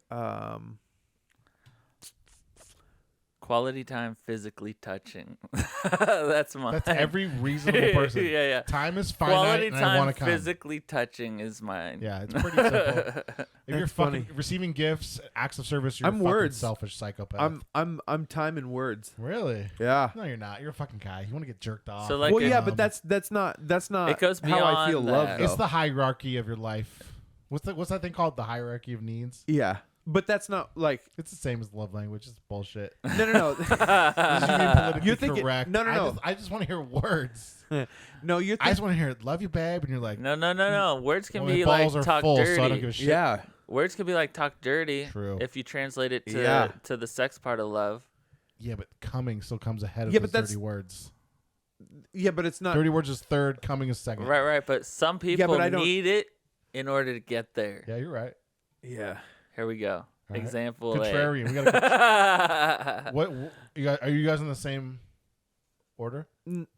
C: Quality time, physically touching. That's mine.
B: That's every reasonable person.
C: Yeah, yeah.
B: Time is finite,
C: Quality
B: and I
C: time,
B: want to come.
C: physically touching is mine.
B: Yeah, it's pretty simple. If you're
A: That's
B: fucking
A: funny.
B: receiving gifts, acts of service, you're
A: I'm
B: a fucking
A: words.
B: selfish psychopath.
A: I'm time and words.
B: Really?
A: Yeah.
B: No, you're not. You're a fucking guy. You want to get jerked off.
C: So, like,
A: Well,
C: it-
A: yeah, but that's not
C: It goes
A: how I feel
C: beyond
A: love.
C: that.
A: Though.
B: it's the hierarchy of your life. What's that thing called? The hierarchy of needs.
A: Yeah, but that's not like
B: It's the same as love language. It's bullshit.
A: no.
B: This is you being politically
A: You're thinking-
B: correct.
A: no.
B: I just want to hear words.
A: No, you're
B: I just want to hear "love you, babe," and you're like,
C: No. Words can
B: well,
C: be
B: my
C: like
B: balls are
C: talk
B: full,
C: dirty.
B: so I don't give a shit.
A: yeah.
C: Words can be like talk dirty.
B: True.
C: If you translate it to
A: Yeah.
C: to the sex part of love.
B: Yeah, but coming still comes ahead of
A: Yeah,
B: those
A: but that's-
B: dirty words.
A: Yeah, but it's not.
B: Dirty words is third, coming is second.
C: Right. But some people
A: but I don't-
C: need it in order to get there.
B: Yeah, you're right.
A: Yeah.
C: Here we go.
B: right.
C: Example
B: Contrarian. We got
C: A.
B: what? You guys, are you guys in the same order?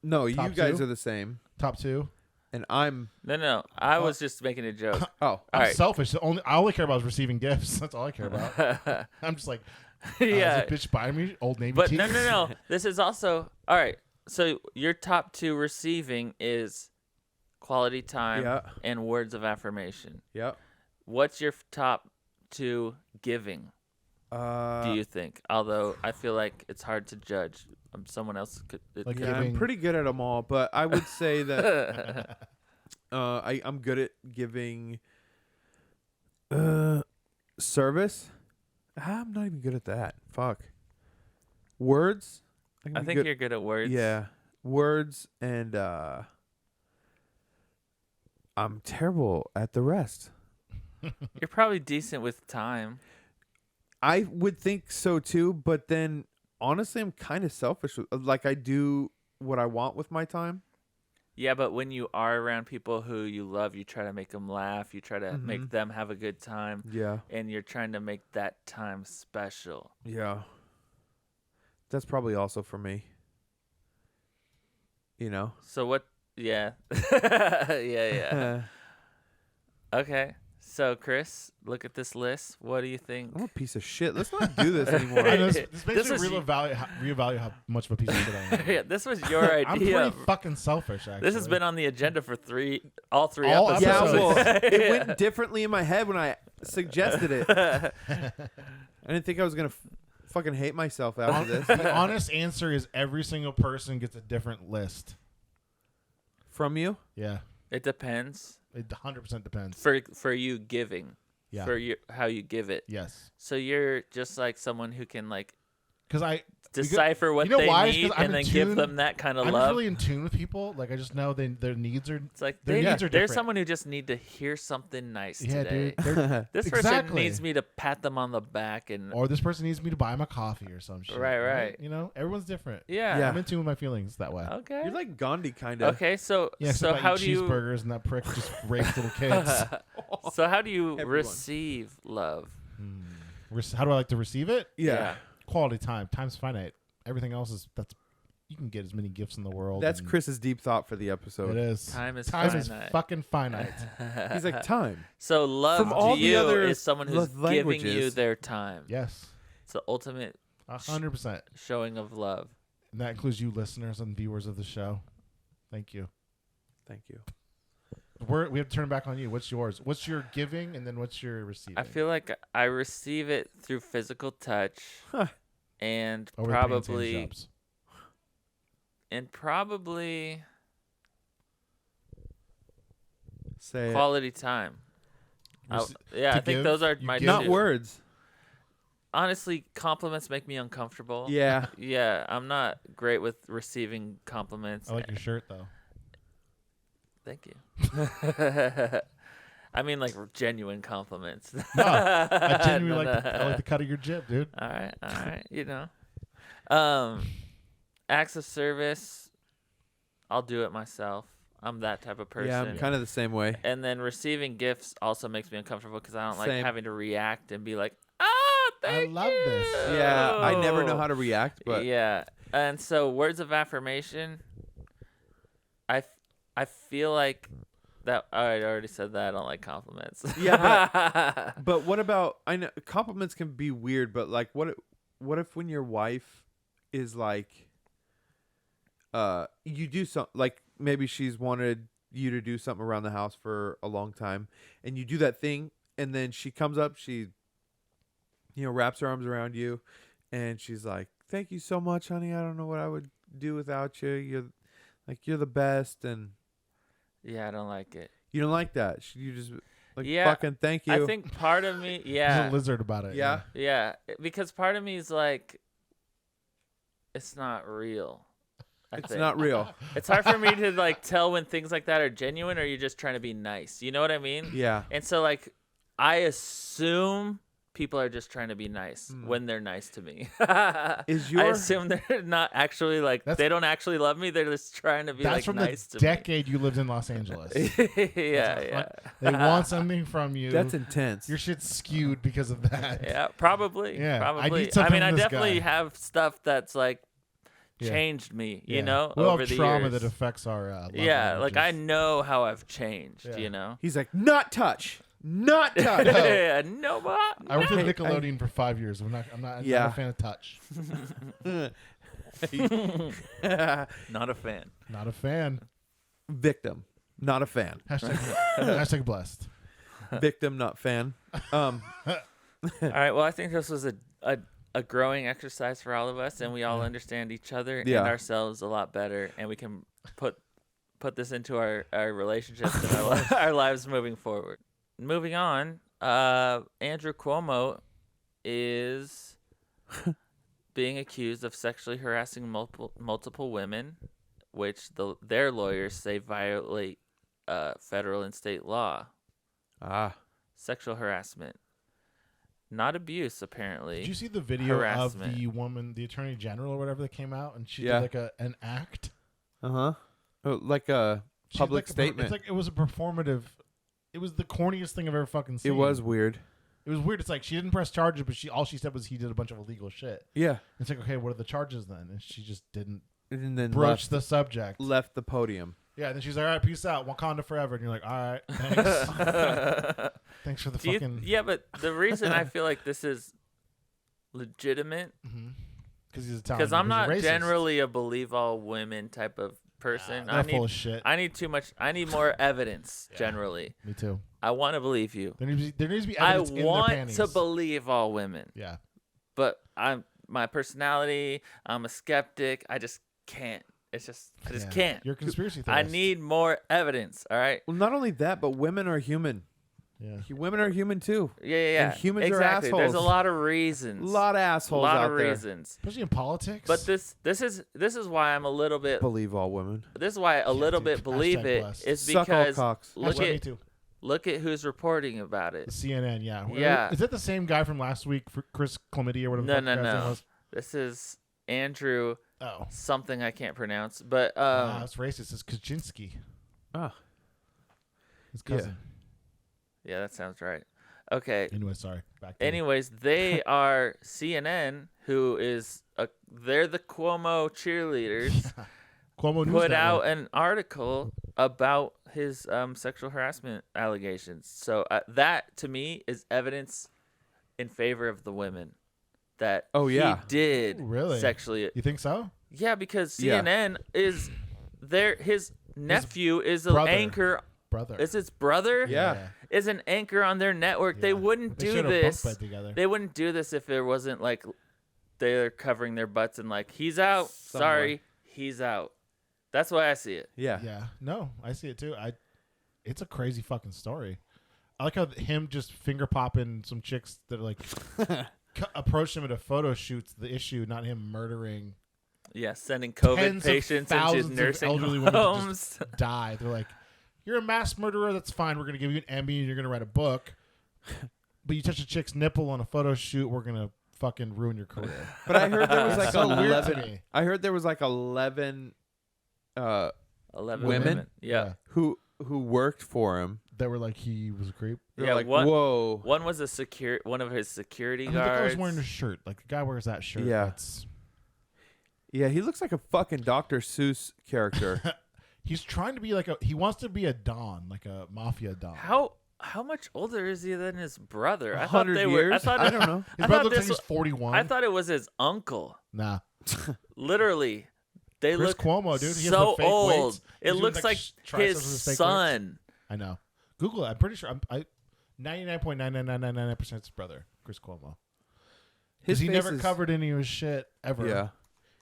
A: No, you
B: Top
A: guys
B: 2?
A: are the same,
B: Top 2.
A: and I'm.
C: No. I was just making a joke.
A: Oh,
B: I'm
C: right.
B: selfish. I only care about is receiving gifts. That's all I care about. I'm just like,
C: Yeah.
B: is this bitch buying me Old Navy
C: But
B: tees?
C: no. This is also all right. So your top 2 receiving is quality time
A: Yeah.
C: and words of affirmation.
A: yeah.
C: What's your top 2 giving? Do you think? Although I feel like it's hard to judge. Someone else could.
B: Like
A: Yeah, I'm
B: giving-
A: pretty good at them all, but I would say that I'm good at giving service. I'm not even good at that. Fuck. Words. can
C: I
A: be
C: think
A: good-
C: you're good at words.
A: Yeah. Words and I'm terrible at the rest.
C: You're probably decent with time.
A: I would think so too, but then honestly I'm kind of selfish. Like I do what I want with my time.
C: Yeah, but when you are around people who you love, you try to make them laugh. You try to
A: Mhm.
C: make them have a good time.
A: Yeah.
C: And you're trying to make that time special.
A: Yeah. That's probably also for me. You know?
C: So what? Yeah. yeah. Okay. So, Chris, look at this list. What do you think?
A: I'm a piece of shit. Let's not do this anymore.
B: I know, this makes
C: This
B: me
C: was
B: reevaluate how much of a piece of shit I am.
C: Yeah, this was your
B: I'm
C: idea.
B: pretty fucking selfish, actually.
C: This has been on the agenda for all three
B: All
C: episodes.
A: Yeah,
B: episodes.
A: well, it went differently in my head when I suggested it. I didn't think I was gonna fucking hate myself after this.
B: The honest answer is every single person gets a different list.
A: From you?
B: Yeah,
C: It depends
B: it 100% depends.
C: for you giving.
B: Yeah.
C: For you, how you give it.
B: Yes,
C: So you're just like someone who can like
B: because I
C: decipher what
B: you know
C: they
B: why? It's
C: need
B: 'cause I'm
C: and then
B: in
C: give
B: tune-
C: them that kind of
B: I'm
C: love.
B: just really in tune with people. Like I just know their needs are.
C: It's like
B: their needs are
C: there's
B: different.
C: someone who just need to hear something nice
B: Yeah,
C: today.
B: dude. They're-
C: This person
B: Exactly.
C: needs me to pat them on the back and
B: or this person needs me to buy him a coffee or some shit.
C: Right.
B: You know, everyone's different.
C: yeah.
A: Yeah.
B: I'm in tune with my feelings that way.
C: Okay.
A: You're like Gandhi kind of.
C: Okay, so
B: Yeah,
C: so
B: except I
C: how
B: eat
C: do you
B: cheeseburgers and that prick just rapes little kids.
C: so how do you
A: Everyone.
C: receive love?
B: How do I like to receive it?
A: Yeah.
B: Quality time. Time's finite. Everything else is you can get as many gifts in the world.
A: That's
B: and
A: Chris's deep thought for the
B: It
A: episode.
B: is.
C: Time is
B: Time is
C: finite.
B: fucking finite.
A: He's like, time.
C: So love
A: From all
C: to
A: the
C: you
A: other
C: is someone who's
A: love
C: giving you
A: languages.
C: their time.
B: Yes,
C: It's the ultimate
B: 100%.
C: showing of love.
B: And that includes you, listeners and viewers of the show. Thank you.
A: Thank you.
B: We have to turn it back on you. What's yours? What's your giving, and then what's your receiving?
C: I feel like I receive it through physical touch
A: Huh.
C: and
B: Over the pants and
C: probably
B: jobs.
A: Say it.
C: quality time.
B: Rece-
C: Yeah,
B: to
C: I think
B: give,
C: those are
B: you
C: my
B: give.
A: Not
C: two.
A: words.
C: Honestly, compliments make me uncomfortable.
A: Yeah.
C: Yeah, I'm not great with receiving compliments.
B: I like your shirt though.
C: Thank you. I mean, like genuine compliments.
B: No, I genuinely
C: No,
B: like
C: no.
B: I like the cut of your jib, dude.
C: All right. You know, acts of service, I'll do it myself. I'm that type of person.
A: Yeah, I'm kind of the same way.
C: And then receiving gifts also makes me uncomfortable because I don't like
A: Same.
C: having to react and be like, thank
B: love
C: you.
B: this.
A: Yeah, I never know how to react, but
C: Yeah, and so words of affirmation. I feel like that. I already said that I don't like compliments.
A: Yeah, but what about? I know compliments can be weird, but like, what if when your wife is like, you do something like maybe she's wanted you to do something around the house for a long time, and you do that thing, and then she comes up, she, wraps her arms around you, and she's like, "Thank you so much, honey. I don't know what I would do without you. You're the best," and
C: Yeah, I don't like it.
A: you don't like that. You just like
C: Yeah,
A: fucking thank you.
C: I think part of me,
B: There's
C: yeah,
B: a lizard about it.
A: Yeah.
C: yeah, because part of me is like, it's not real.
A: It's not real.
C: It's hard for me to like tell when things like that are genuine or you're just trying to be nice. You know what I mean?
A: Yeah.
C: And so like, I assume people are just trying to be nice when they're nice to me.
A: Is
C: I
A: your
C: assume they're not actually like
B: That's-
C: they don't actually love me. They're just trying to be
B: That's
C: like
B: from
C: nice
B: the
C: to
B: decade you lived in Los Angeles.
C: me. yeah.
B: They want something from you.
A: that's intense.
B: Your shit's skewed because of that.
C: Yeah, probably.
B: Yeah, I
C: probably.
B: need something
C: mean, I
B: from this
C: definitely
B: guy.
C: have stuff that's like
B: Yeah.
C: changed me.
B: Yeah.
C: You know,
B: we all
C: over
B: have
C: the
B: trauma
C: years.
B: that affects our love
C: Yeah, like I
B: languages.
C: know how I've changed.
B: Yeah.
C: You know.
A: He's like, not touch, not touch.
C: Yeah, no,
B: I worked with
A: I-
B: Nickelodeon for 5 years. I'm not
A: Yeah.
B: a fan of touch.
C: not a fan.
B: Not a fan.
A: Victim, not a fan.
B: Hashtag blessed.
A: Victim, not fan.
C: All right. Well, I think this was a growing exercise for all of us, and we all understand each other
A: Yeah.
C: and ourselves a lot better, and we can put put this into our relationships and our lives moving forward. Moving on, Andrew Cuomo is being accused of sexually harassing multiple women, which their lawyers say violate federal and state law. Sexual harassment. Not abuse, apparently.
B: Did you see the video
C: Harassment.
B: of the woman, the attorney general or whatever, that came out and she
A: Yeah.
B: did like an act?
A: Like a public statement.
B: It's like it was a performative. It was the corniest thing I've ever fucking seen.
A: It was weird.
B: It was weird. It's like she didn't press charges, but all she said was he did a bunch of illegal shit.
A: Yeah.
B: It's like, okay, what are the charges then? And she just didn't
A: And then
B: broach the subject.
A: left the podium.
B: Yeah, and then she's like, all right, peace out, Wakanda forever. And you're like, all right, thanks. Thanks for the fucking...
C: Yeah, but the reason I feel like this is legitimate,
B: because he's Italian.
C: because I'm
B: he's
C: not
B: racist.
C: generally a believe all women type of person.
B: They're full of shit.
C: I need too much. I need more evidence. Generally,
B: Me too.
C: I want to believe you.
B: There needs to be
C: I
B: evidence in their
C: want
B: panties.
C: to believe all women.
B: Yeah.
C: But my personality. I'm a skeptic. I just can't. I just can't.
B: You're a conspiracy
C: I
B: theorist.
C: need more evidence. All right.
A: Well, not only that, but women are human.
B: Yeah.
A: Women are human too.
C: Yeah.
A: And humans are
C: exactly. There's a
A: assholes.
C: lot of reasons.
A: A lot of assholes
C: A lot
A: out
C: of
A: there.
C: reasons.
B: Especially in politics.
C: But this is why I'm a little bit.
A: Believe all women.
C: This is why a little
B: dude.
C: bit believe
B: Hashtag
C: it
B: blessed.
C: is
A: Suck all
C: because
A: cocks.
B: Me too.
C: look at who's reporting about it.
B: The CNN, yeah.
C: Yeah.
B: Is that the same guy from last week, for Chris Chlamydia or whatever the fuck the guy's name
C: No.
B: was?
C: This is Andrew
B: Oh.
C: something I can't pronounce, but
B: That's racist. It's Kaczynski.
A: Ah.
B: His cousin.
C: yeah, that sounds right. Okay.
B: Anyway, sorry. Back to you.
C: Anyways, they are CNN, who is they're the Cuomo cheerleaders.
B: Cuomo News
C: Put out
B: Network.
C: an article about his sexual harassment allegations. So that to me is evidence in favor of the women that he did
B: Ooh, really?
C: sexually.
B: You think so?
C: Yeah, because
A: Yeah.
C: CNN is his nephew is an
B: brother.
C: anchor.
B: Brother.
C: Is his brother?
A: Yeah.
C: Is an anchor on their network.
B: Yeah.
C: They wouldn't
B: They
C: do
B: should have
C: this.
B: bunk bed together.
C: They wouldn't do this if there wasn't like they're covering their butts and like he's out.
A: Somewhere.
C: Sorry, he's out. That's why I see it.
A: Yeah.
B: Yeah. No, I see it too. It's a crazy fucking story. I like how him just finger popping some chicks that are like approached him at a photo shoot's the issue, not him murdering
C: Yeah, sending COVID
B: tens of
C: patients into
B: thousands of
C: nursing
B: elderly women to
C: homes.
B: just die. They're like, you're a mass murderer. That's fine. We're gonna give you an Emmy and you're gonna write a book. But you touch a chick's nipple on a photo shoot, we're gonna fucking ruin your career.
A: But I heard there was like
B: So weird to
A: 11.
B: me.
A: I heard there was like 11
C: 11
A: Women?
C: Yeah.
A: who worked for him.
B: That were like he was a creep.
A: They're
C: Yeah,
A: like,
C: one-
A: whoa.
C: One was one of his security
B: I mean, the guy was
C: guards.
B: wearing a shirt. Like the guy wears that shirt.
A: Yeah.
B: That's-
A: Yeah, he looks like a fucking Dr. Seuss character.
B: he's trying to be like he wants to be a don, like a mafia don.
C: How much older is he than his brother? I thought
A: 100
C: they were. I
A: years?
C: thought
A: I don't know.
B: His
C: I
B: brother
C: thought
B: looks like
C: this
B: he's
C: was-
B: 41.
C: I thought it was his uncle.
B: Nah.
C: Literally, they
B: Chris
C: look
B: Cuomo, dude. He has
C: so
B: the fake
C: old.
B: weights.
C: It
B: He's doing,
C: looks like
B: triceps
C: his
B: with fake weights.
C: son.
B: I know. Google it. I'm pretty sure. I 99.99999% his brother, Chris Cuomo.
A: His
B: He
A: face
B: never
A: is-
B: covered any of his shit ever.
A: Yeah.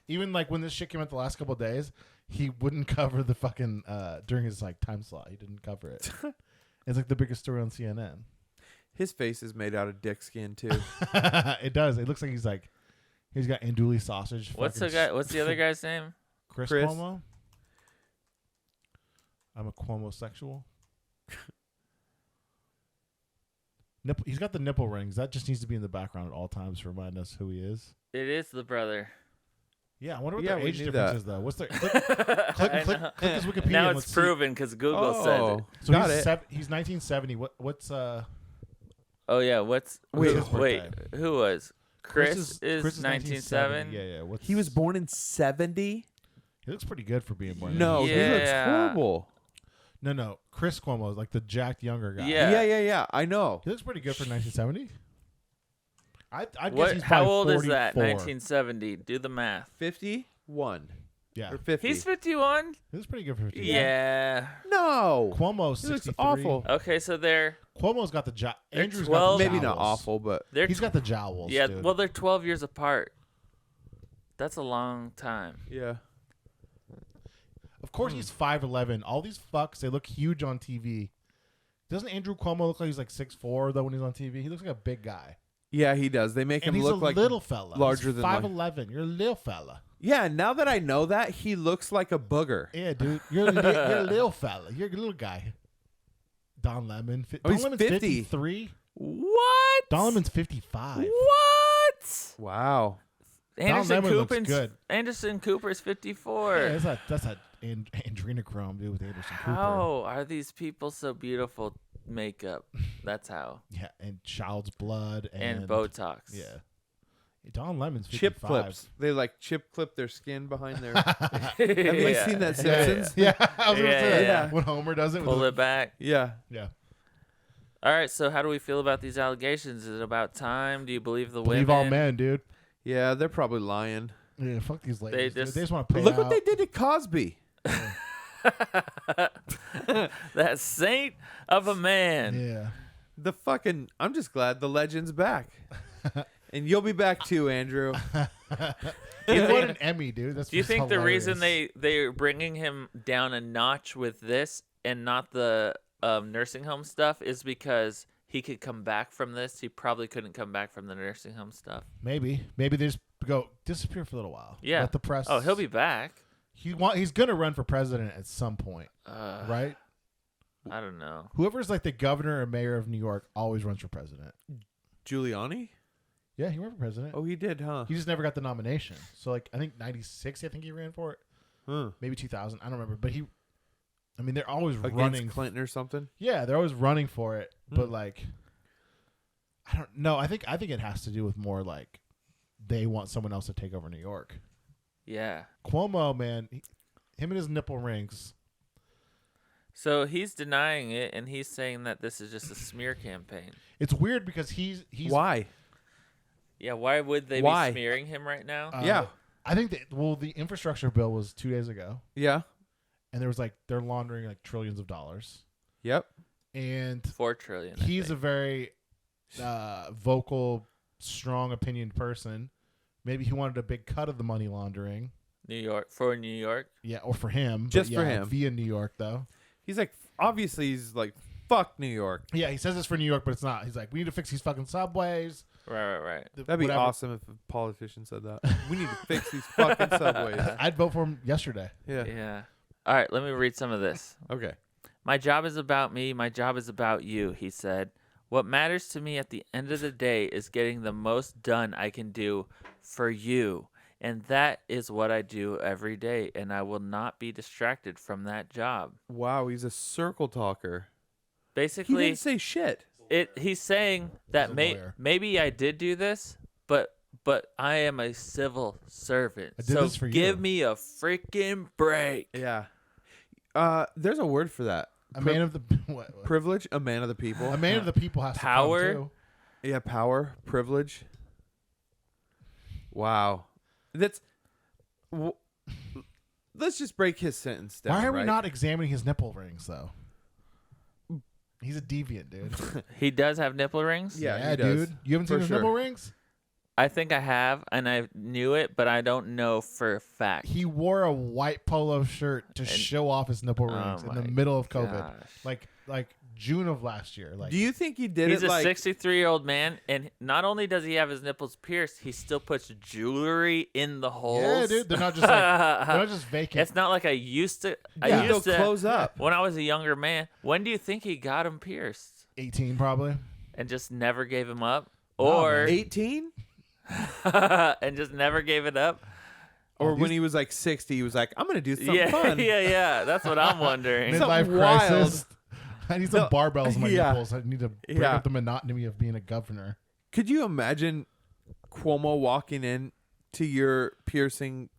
B: Even like when this shit came out the last couple of days, he wouldn't cover the fucking during his like time slot. He didn't cover it. It's like the biggest story on CNN.
A: His face is made out of dick skin too.
B: It does. It looks like he's got andouille sausage.
C: What's the
B: fucking
C: guy? What's the other guy's name?
B: Chris
A: Chris.
B: Cuomo. I'm a Cuomo sexual. He's got the nipple rings. That just needs to be in the background at all times to remind us who he is.
C: It is the brother.
B: Yeah, I wonder what
A: Yeah,
B: their
A: we
B: age
A: knew
B: difference
A: that.
B: is though. What's their
C: I
B: click
C: know.
B: his Wikipedia?
C: Now
B: and
C: it's
B: let's see.
C: proven because Google said it.
B: So
A: got
B: he's
A: it.
B: He's 1970. What's
C: Oh yeah, what's
B: Wait,
C: who,
B: his
C: wait?
B: birthday?
C: Who was Chris? is
B: Chris
C: 1907.
B: Yeah. What's
A: He was born in 70?
B: He looks pretty good for being born. in
A: No, he looks
C: Yeah.
A: horrible.
B: No. Chris Cuomo is like the jacked younger guy.
C: Yeah.
A: Yeah. I know.
B: He looks pretty good for 1970. I'd guess
C: What?
B: he's
C: How
B: probably
C: old is that?
B: 44.
C: 1970. Do the math.
A: 51
B: Yeah,
A: or 50.
C: He's 51.
B: he looks pretty good for 51.
C: Yeah.
A: No.
B: Cuomo's
A: He looks
B: 63.
A: awful.
C: Okay, so
B: Cuomo's got the
C: They're
B: Andrew's
C: 12
B: got the
A: Maybe not
B: jowls.
A: awful, but
C: they're
B: He's got the jowls.
C: yeah.
B: dude.
C: Well, they're 12 years apart. That's a long time.
A: yeah.
B: Of course, he's 5'11". All these fucks, they look huge on TV. Doesn't Andrew Cuomo look like he's like 6'4" though when he's on TV? He looks like a big guy.
A: Yeah, he does. They make
B: And
A: him
B: he's
A: look
B: a
A: like
B: little fella.
A: larger
B: He's
A: than life.
B: 5'11". You're a little fella.
A: Yeah, now that I know that, he looks like a booger.
B: Yeah, dude. You're a little fella. You're a little guy. Don Lemon.
A: Oh,
B: Don
A: he's
B: Lemon's
A: 50.
B: 53.
C: What?
B: Don Lemon's 55.
C: What?
A: Wow.
C: Anderson
B: Lemon looks
C: Cooper's
B: good.
C: Anderson Cooper's 54.
B: Yeah, that's that adrenochrome, dude, with Anderson Cooper.
C: How are these people so beautiful? Makeup. That's how.
B: Yeah, and child's blood
C: And Botox.
B: Yeah. Don Lemon's 55.
A: Chip clips. They like chip clip their skin behind their. Have you
C: Yeah.
A: seen that
C: Yeah,
A: Simpsons?
B: Yeah, I was gonna
C: Yeah,
B: say that.
C: yeah.
B: When Homer does it.
C: Pull
B: with
C: it back.
A: Yeah.
B: Yeah.
C: All right, so how do we feel about these allegations? Is it about time? Do you believe the
B: Believe
C: women?
B: all men, dude.
A: Yeah, they're probably lying.
B: Yeah, fuck these ladies.
C: They
B: dude.
C: just-
B: They just want to pay
A: Look
B: out.
A: what they did to Cosby.
C: That saint of a man.
B: Yeah.
A: The fucking. I'm just glad the legend's back. And you'll be back too, Andrew.
B: He won an Emmy, dude. That's
C: Do you
B: just
C: think the reason
B: hilarious.
C: they're bringing him down a notch with this and not the nursing home stuff is because he could come back from this? He probably couldn't come back from the nursing home stuff.
B: Maybe they just go disappear for a little while.
C: Yeah.
B: Let the press.
C: Oh, he'll be back.
B: He's gonna run for president at some point, right?
C: I don't know.
B: Whoever's like the governor or mayor of New York always runs for president.
A: Giuliani?
B: Yeah, he ran for president.
A: Oh, he did, huh?
B: He just never got the nomination. So like I think 96, I think he ran for it.
A: Huh.
B: Maybe 2000. I don't remember. But they're always
A: Against
B: running.
A: Clinton or something?
B: Yeah, they're always running for it. But like, I don't know. I think it has to do with more like they want someone else to take over New York.
C: Yeah.
B: Cuomo, man, him and his nipple rings.
C: So he's denying it, and he's saying that this is just a smear campaign.
B: It's weird because he's
A: Why?
C: Yeah, why would they
A: Why?
C: be smearing him right now?
A: Yeah.
B: I think the infrastructure bill was 2 days ago,
A: Yeah.
B: and there was like they're laundering like trillions of dollars,
A: Yep.
B: and
C: 4 trillion. I
B: he's a
C: think.
B: very vocal, strong opinioned person. Maybe he wanted a big cut of the money laundering.
C: New York for New York.
B: Yeah, or for him. but
A: Just for
B: yeah,
A: him.
B: via New York though.
A: He's like, obviously, he's like, fuck New York.
B: Yeah, he says it's for New York, but it's not. He's like, we need to fix these fucking subways.
C: Right.
A: That'd be
B: whatever.
A: awesome if a politician said that. We need to fix these fucking subways.
B: I'd vote for him yesterday.
A: Yeah.
C: Yeah. All right, let me read some of this.
A: Okay.
C: My job is about me. My job is about you, he said. What matters to me at the end of the day is getting the most done I can do for you. And that is what I do every day. And I will not be distracted from that job.
A: Wow, he's a circle talker. He
C: Basically,
A: didn't say shit.
C: he's saying that
B: He's a lawyer.
C: maybe I did do this, but I am a civil servant.
B: I did
C: So
B: this for
C: give
B: you.
C: me a freaking break.
A: Yeah. There's a word for that.
B: A man of the what?
A: Privilege, a man of the people.
B: A man of the people has
C: Power?
B: to come too.
A: Yeah, power, privilege. Wow. That's. Let's just break his sentence down.
B: Why are we
A: right?
B: not examining his nipple rings though? He's a deviant, dude.
C: He does have nipple rings?
A: Yeah, he does.
B: dude. You haven't
A: For
B: seen his
A: sure.
B: nipple rings?
C: I think I have, and I knew it, but I don't know for a fact.
B: He wore a white polo shirt to show off his nipple rings in the
C: my
B: middle of COVID,
C: gosh.
B: like June of last year. Like,
A: Do you think he did
C: He's
A: it
C: a
A: like
C: 63-year-old man, and not only does he have his nipples pierced, he still puts jewelry in the holes.
B: yeah, dude? They're not just like they're not just vacant.
C: It's not like I used to.
B: Yeah.
C: I
A: they'll
C: used to
A: close up?
C: when I was a younger man. When do you think he got them pierced
B: 18 probably.
C: and just never gave him up,
B: No,
C: or
A: 18?
C: and just never gave it up?
A: Or
B: these-
A: when he was like 60, he was like, I'm going to do something
C: Yeah,
A: fun.
C: yeah. That's what I'm wondering.
A: Something
B: Midlife
A: wild.
B: crisis. I need some
A: No,
B: barbells in my
A: yeah.
B: nipples. I need to break
A: Yeah.
B: up the monotony of being a governor.
A: Could you imagine Cuomo walking in to your piercing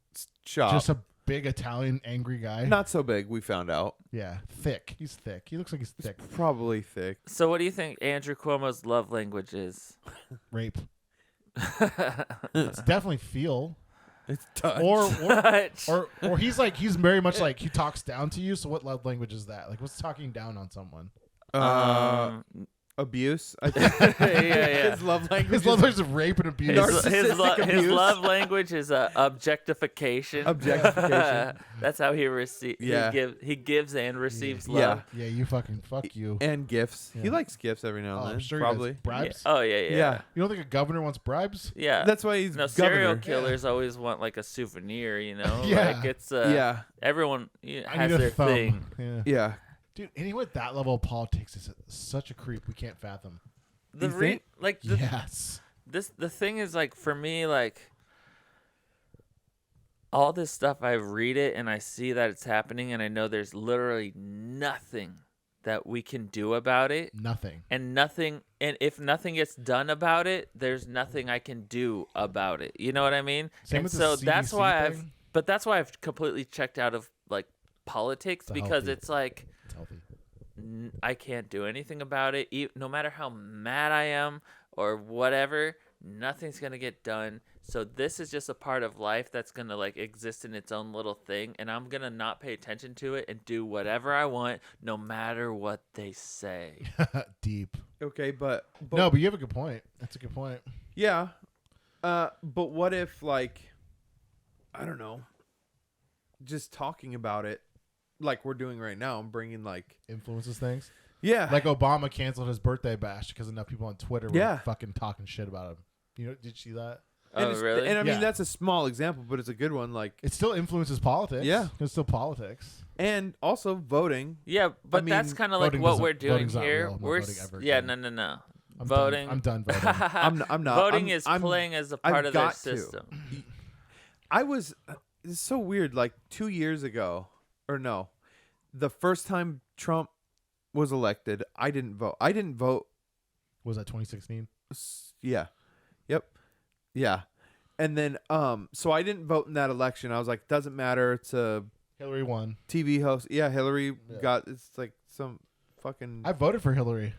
A: shop?
B: Just a big Italian angry guy.
A: Not so big, we found out.
B: Yeah, thick. He's thick. He looks like he's thick.
A: Probably thick.
C: So, what do you think Andrew Cuomo's love language is?
B: Rape. It's definitely feel.
A: It's touch.
B: Or he's very much like he talks down to you. So what love language is that? Like what's talking down on someone?
A: abuse. I think
C: Yeah.
A: his love language.
B: His love language is rape and abuse.
A: Narcissistic
C: His
A: abuse.
C: love language is objectification.
A: Objectification.
C: That's how he receives.
A: Yeah.
C: He gives and receives
A: Yeah.
C: love.
B: Yeah, you fucking fuck you.
A: And gifts. He
B: Yeah.
A: likes gifts every now and
B: Oh,
A: then.
B: I'm sure he
A: probably.
B: does. Bribes?
C: Oh yeah.
A: Yeah.
B: You don't think a governor wants bribes?
C: Yeah.
A: That's why he's
C: No,
A: governor.
C: serial killers always want like a souvenir, you know?
B: Yeah.
C: Like it's
A: Yeah.
C: everyone
B: I
C: has
B: need a
C: their
B: thumb.
C: thing.
B: Yeah.
A: Yeah.
B: Dude, anyone with that level of politics is such a creep we can't fathom.
C: The
A: You think?
C: like the,
B: Yes.
C: the thing is like for me like all this stuff I read it and I see that it's happening and I know there's literally nothing that we can do about it.
B: Nothing.
C: And if nothing gets done about it, there's nothing I can do about it. You know what I mean?
B: Same
C: and
B: with the
C: so that's
B: CDC
C: why
B: thing.
C: that's why I've completely checked out of like politics
B: It's
C: because
B: healthy.
C: it's like
B: It's healthy.
C: I can't do anything about it. No matter how mad I am or whatever, nothing's going to get done. So this is just a part of life that's going to like exist in its own little thing. And I'm going to not pay attention to it and do whatever I want, no matter what they say.
B: Deep.
A: Okay, but
B: No, but you have a good point. That's a good point.
A: yeah. But what if like I don't know, just talking about it like we're doing right now and bringing like
B: Influences things.
A: yeah,
B: Like Obama canceled his birthday bash because enough people on Twitter were
A: Yeah.
B: fucking talking shit about him. You know, did you see that?
A: and
C: Oh,
A: it's-
C: really?
A: And I mean
B: Yeah.
A: that's a small example, but it's a good one. Like
B: It still influences politics.
A: Yeah.
B: It's still politics.
A: and also voting.
C: Yeah, but
A: mean,
C: that's kind of like
B: voting
C: what
B: doesn't-
C: we're doing
B: voting's not
C: here.
B: real. I'm not
C: We're
B: voting ever
C: yeah,
B: again.
C: no.
B: I'm
C: Voting.
B: Done. I'm done voting.
A: I'm not.
C: Voting
A: I'm-
C: is
A: I'm-
C: playing as a
A: I've
C: part of their
A: got to.
C: system.
A: I was it's so weird. Like 2 years ago, or no, the first time Trump was elected, I didn't vote. I didn't vote.
B: Was that 2016?
A: Yeah, yep, yeah. And then, so I didn't vote in that election. I was like, doesn't matter. It's a
B: Hillary won.
A: TV host. Yeah, Hillary
B: Yeah.
A: got. It's like some fucking.
B: I voted for Hillary.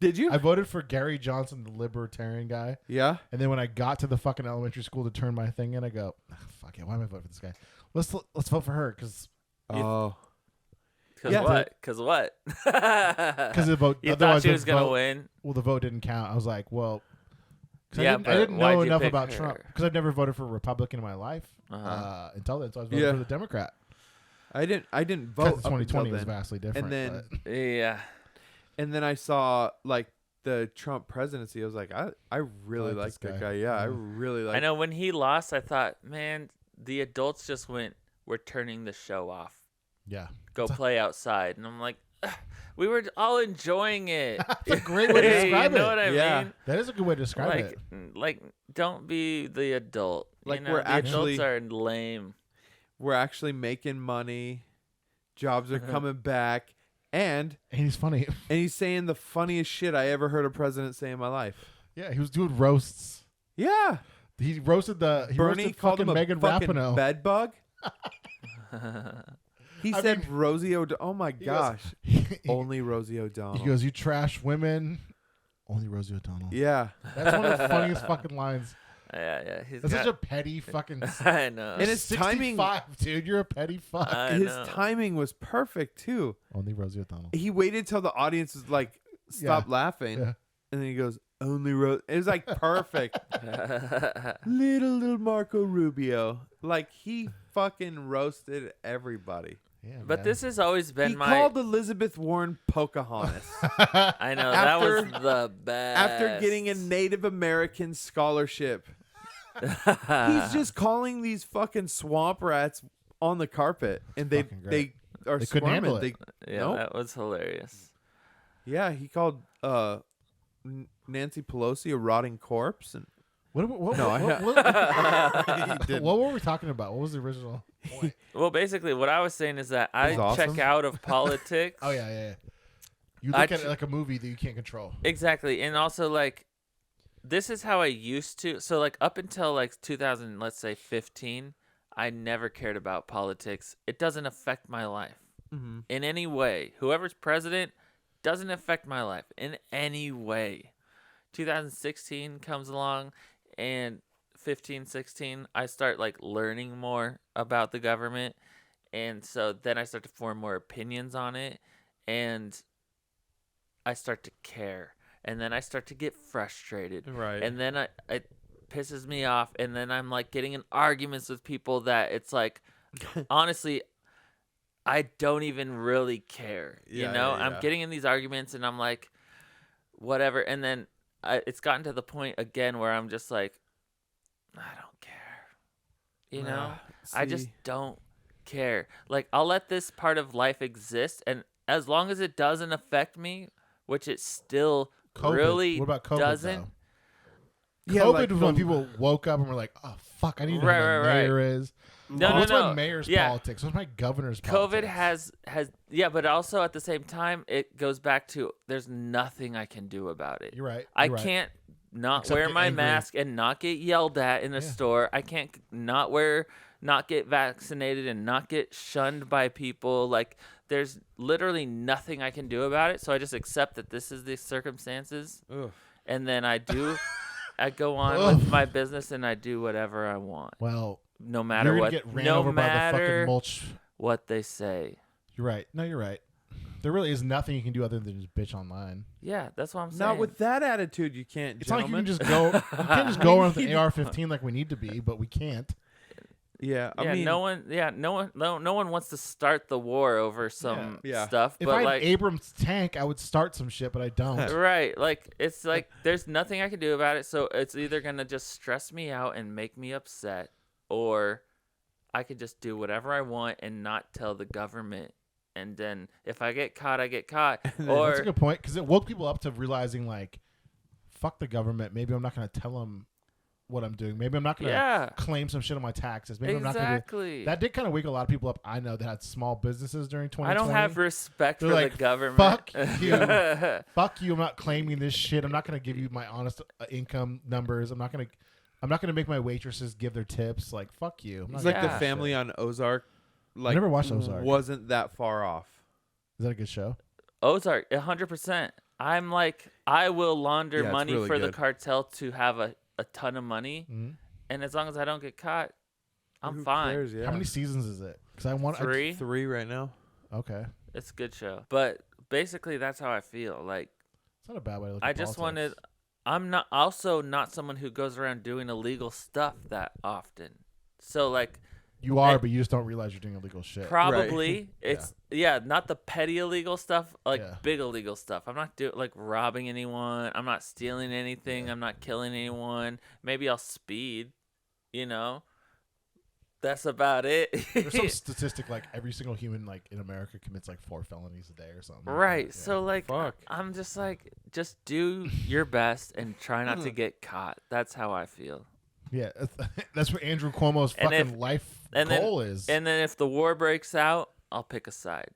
A: Did you?
B: I voted for Gary Johnson, the libertarian guy.
A: Yeah.
B: And then when I got to the fucking elementary school to turn my thing in, I go, fuck it, why am I voting for this guy? Let's vote for her because
A: Oh.
C: Because
A: Yeah.
C: what? Because what?
B: the vote.
C: You
B: otherwise
C: thought she
B: the
C: was gonna
B: vote-
C: win.
B: Well, the vote didn't count. I was like, well, 'cause
C: Yeah,
B: I
C: but
B: didn't
C: why'd
B: know
C: you
B: enough
C: pick
B: about
C: her?
B: Trump because I've never voted for a Republican in my life
C: Uh-huh.
B: until then. So I was voting
A: Yeah.
B: for the Democrat.
A: I didn't vote.
B: Because
A: up until
B: 2020 was
A: then.
B: vastly different.
A: then-
B: but-
C: Yeah.
A: And then I saw like the Trump presidency. I was like, I really
B: like
A: like
B: this
A: that
B: guy.
A: guy. Yeah, I
B: Yeah.
A: really like.
C: I know when he lost, I thought, man, the adults just went, we're turning the show off.
B: yeah,
C: Go play outside. And I'm like, "Ugh, we were all enjoying it.
B: that's a great way to describe
C: You know
B: it.
C: what I
A: Yeah.
C: mean?
B: That is a good way to describe
C: Like,
B: it.
C: like, don't be the adult.
A: Like,
C: you know,
A: we're
C: the
A: actually-
C: adults are lame.
A: We're actually making money. Jobs are coming back, and
B: And he's funny.
A: he's saying the funniest shit I ever heard a president say in my life.
B: Yeah, he was doing roasts.
A: Yeah,
B: He roasted
A: Bernie
B: roasted
A: called
B: fucking
A: him a
B: Megan
A: fucking
B: Rapinoe.
A: bed bug. He
B: I
A: said
B: mean-
A: Rosie O'Donnell. Oh my
B: goes-
A: gosh,
B: he
A: only Rosie O'Donnell.
B: goes, "You trash women." Only Rosie O'Donnell.
A: Yeah,
B: That's one of the funniest fucking lines.
C: Yeah. He's
B: That's
C: got,
B: such a petty fucking.
C: I know.
A: And his timing-
B: 65, dude. You're a petty fuck.
C: I
A: his
C: know.
A: timing was perfect too.
B: Only Rosie O'Donnell.
A: He waited till the audience was like, stop laughing,
B: Yeah.
A: and then he goes, only Rose. It was like perfect. little Marco Rubio, like he fucking roasted everybody.
B: Yeah,
C: But
B: man.
C: this has always been
A: He
C: my.
A: called Elizabeth Warren Pocahontas
C: I know that was
A: after-
C: the best.
A: after getting a Native American scholarship. He's just calling these fucking swamp rats on the carpet, and they
B: Fucking great.
A: are
B: They couldn't handle
A: squirming.
B: it.
C: Yeah,
A: Nope.
C: that was hilarious.
A: Yeah, he called Nancy Pelosi a rotting corpse, and
B: What
A: didn't.
B: what were we talking about? What was the original point?
C: Well, basically, what I was saying is that I
A: It was awesome.
C: check out of politics.
B: Oh yeah. You
C: I
B: look at
C: ch-
B: it like a movie that you can't control.
C: Exactly, and also like, this is how I used to. So like up until like 2000, let's say 15, I never cared about politics. It doesn't affect my life in any way. Whoever's president doesn't affect my life in any way. 2016 comes along, and 15, 16, I start like learning more about the government, and so then I start to form more opinions on it, and I start to care. and then I start to get frustrated.
A: Right.
C: And then it pisses me off, and then I'm like getting in arguments with people that it's like, honestly, I don't even really care.
A: Yeah,
C: you know,
A: yeah,
C: I'm
A: yeah.
C: getting in these arguments, and I'm like, whatever. And then it's gotten to the point again where I'm just like, I don't care. You know, I just
A: See.
C: don't care. Like, I'll let this part of life exist, and as long as it doesn't affect me, which it still
B: COVID.
C: really
B: What about COVID,
C: doesn't.
B: though?
A: Yeah,
B: COVID
A: like
B: was when people woke up and were like, "Oh fuck, I need to know who the
C: Right.
B: mayor is."
C: No,
B: What's
C: no,
B: my
C: no.
B: mayor's
C: Yeah.
B: politics? What's my governor's
C: COVID
B: politics?
C: has but also at the same time, it goes back to there's nothing I can do about it.
B: You're right.
C: I
B: You're right.
C: can't not
B: Except
C: wear
B: get
C: my
B: angry.
C: mask and not get yelled at in a
B: Yeah.
C: store. I can't not get vaccinated and not get shunned by people. Like, there's literally nothing I can do about it. So I just accept that this is the circumstances,
A: Ugh.
C: and then I go on
B: Ugh.
C: with my business and I do whatever I want,
B: Well,
C: no matter
B: you're gonna
C: what.
B: get ran
C: No
B: over by the fucking
C: matter
B: mulch.
C: what they say.
B: You're right. No, you're right. There really is nothing you can do other than just bitch online.
C: Yeah, that's what I'm saying.
A: Not with that attitude, you can't.
B: It's not like you can
A: gentlemen.
B: just go. You can't just go around with an AR-15 like we need to be, but we can't.
A: Yeah, I
C: Yeah,
A: mean,
C: no one wants to start the war over some
A: Yeah.
C: stuff.
B: If
C: but
B: I had
C: like,
B: Abrams tank, I would start some shit, but I don't.
C: right, like it's like there's nothing I can do about it. So it's either gonna just stress me out and make me upset, or I could just do whatever I want and not tell the government. And then if I get caught, I get caught.
B: That's
C: Or
B: a good point because it woke people up to realizing like, fuck the government. Maybe I'm not going to tell them what I'm doing. Maybe I'm not going to
C: yeah,
B: claim some shit on my taxes. Maybe I'm not going to.
C: exactly.
B: That did kind of wake a lot of people up. I know that had small businesses during 2020.
C: I don't have respect
B: They're
C: for
B: like,
C: the government.
B: fuck you. Fuck you. I'm not claiming this shit. I'm not going to give you my honest income numbers. I'm not going to make my waitresses give their tips. Like, fuck you. I'm not
A: it's like
B: gonna
A: the
B: do that
A: family
B: shit.
A: on Ozark. Like,
B: never watched Ozark.
A: Wasn't that far off.
B: Is that a good show?
C: Ozark, 100%. I'm like, I will launder
A: Yeah, it's
C: money
A: really
C: for the
A: good.
C: cartel to have a ton of money,
B: Mhm.
C: and as long as I don't get caught, I'm
A: Who
C: fine.
A: cares, yeah.
B: How many seasons is it? Because I want
C: 3.
A: 3 right now.
B: Okay,
C: It's a good show, but basically that's how I feel. Like,
B: it's not a bad way to look.
C: I
B: at
C: just
B: politics.
C: wanted. I'm not also not someone who goes around doing illegal stuff that often. So like,
B: You are, but you just don't realize you're doing illegal shit.
C: probably it's not the petty illegal stuff, like
B: Yeah.
C: big illegal stuff. I'm not doing like robbing anyone. I'm not stealing anything. I'm not killing anyone. Maybe I'll speed, you know. That's about it.
B: There's some statistic like every single human like in America commits like 4 felonies a day or something. like
C: Right.
B: that. Yeah.
C: So like
A: Fuck.
C: I'm just like just do your best and try not to get caught. That's how I feel.
B: Yeah, that's what Andrew Cuomo's
C: And
B: fucking
C: if-
B: life
C: and then-
B: goal is.
C: And then if the war breaks out, I'll pick a side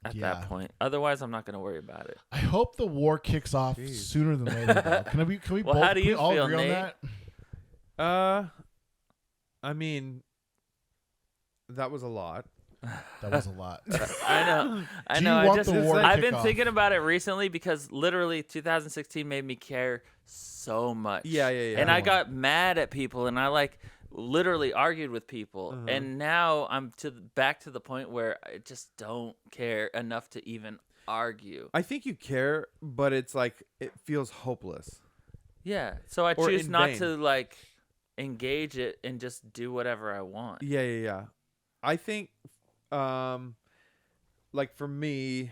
C: at
B: Yeah.
C: that point. Otherwise, I'm not going to worry about it.
B: I hope the war kicks off
A: Jeez.
B: sooner than later. Though. Can we
C: Well,
B: both
C: how do
B: can we
C: you
B: all
C: feel,
B: agree on
C: Nate?
B: that?
A: I mean, that was a lot.
B: That was a lot.
C: I know. I
B: Do
C: know.
B: you
C: I
B: want
C: just
B: the war to
C: I've
B: kick
C: been
B: off?
C: thinking about it recently because literally 2016 made me care so much.
A: Yeah, yeah, yeah.
C: And I got mad at people and I like literally argued with people.
A: Uh-huh.
C: And now I'm back to the point where I just don't care enough to even argue.
A: I think you care, but it's like it feels hopeless.
C: Yeah. So I
A: Or
C: choose
A: in
C: not
A: vain.
C: to like engage it and just do whatever I want.
A: Yeah, yeah, yeah. I think, like for me,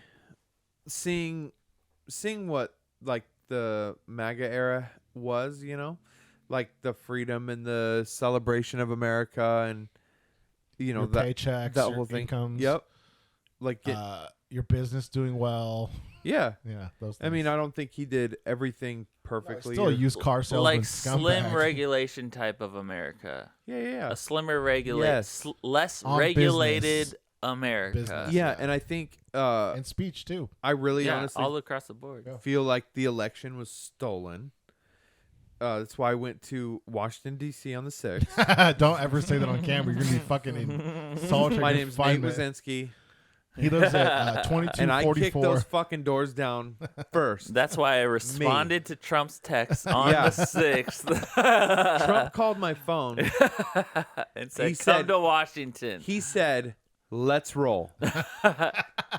A: seeing what like the MAGA era was, you know, like the freedom and the celebration of America, and you know
B: Your
A: that
B: paychecks,
A: that
B: your
A: whole thing.
B: incomes.
A: Yep. Like
B: Your business doing well.
A: yeah.
B: Yeah, those. Things.
A: I mean, I don't think he did everything perfectly.
B: still a
A: or-
B: used car salesman.
C: Like slim
B: scumbag.
C: regulation type of America.
A: Yeah, yeah, yeah.
C: A slimmer regulate,
A: Yes.
C: less
B: On
C: regulated
B: business.
C: America.
B: Business.
A: Yeah,
B: Yeah.
A: and I think
B: and speech too.
A: I really
C: Yeah,
A: honestly
C: all across the board.
B: Yeah.
A: feel like the election was stolen. That's why I went to Washington D.C. on the 6th.
B: Don't ever say that on camera. You're gonna be fucking in solitary
A: My name's Nate
B: confinement.
A: Wazinski,
B: He lives at
A: and I kicked
B: 2244.
A: those fucking doors down first.
C: That's why I responded to Trump's text on
A: Yeah.
C: the 6th.
A: Trump called my phone.
C: and said,
A: He
C: "Come
A: said-
C: to Washington."
A: He said, "Let's roll."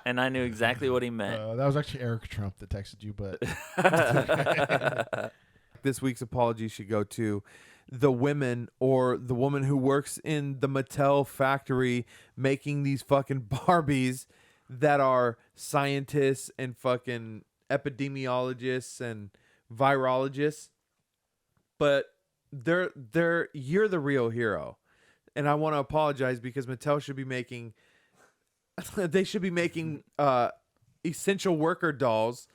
C: and I knew exactly what he meant.
B: That was actually Eric Trump that texted you, but
A: This week's apology should go to the women or the woman who works in the Mattel factory making these fucking Barbies that are scientists and fucking epidemiologists and virologists. But you're the real hero. And I want to apologize because Mattel should be making they should be making essential worker dolls,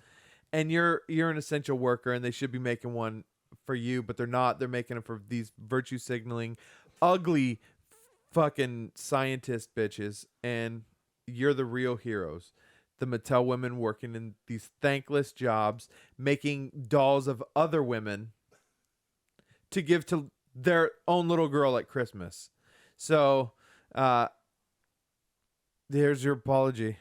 A: and you're an essential worker, and they should be making one for you, but they're not. They're making them for these virtue signaling, ugly, fucking scientist bitches, and you're the real heroes. The Mattel women working in these thankless jobs, making dolls of other women to give to their own little girl at Christmas. So, there's your apology.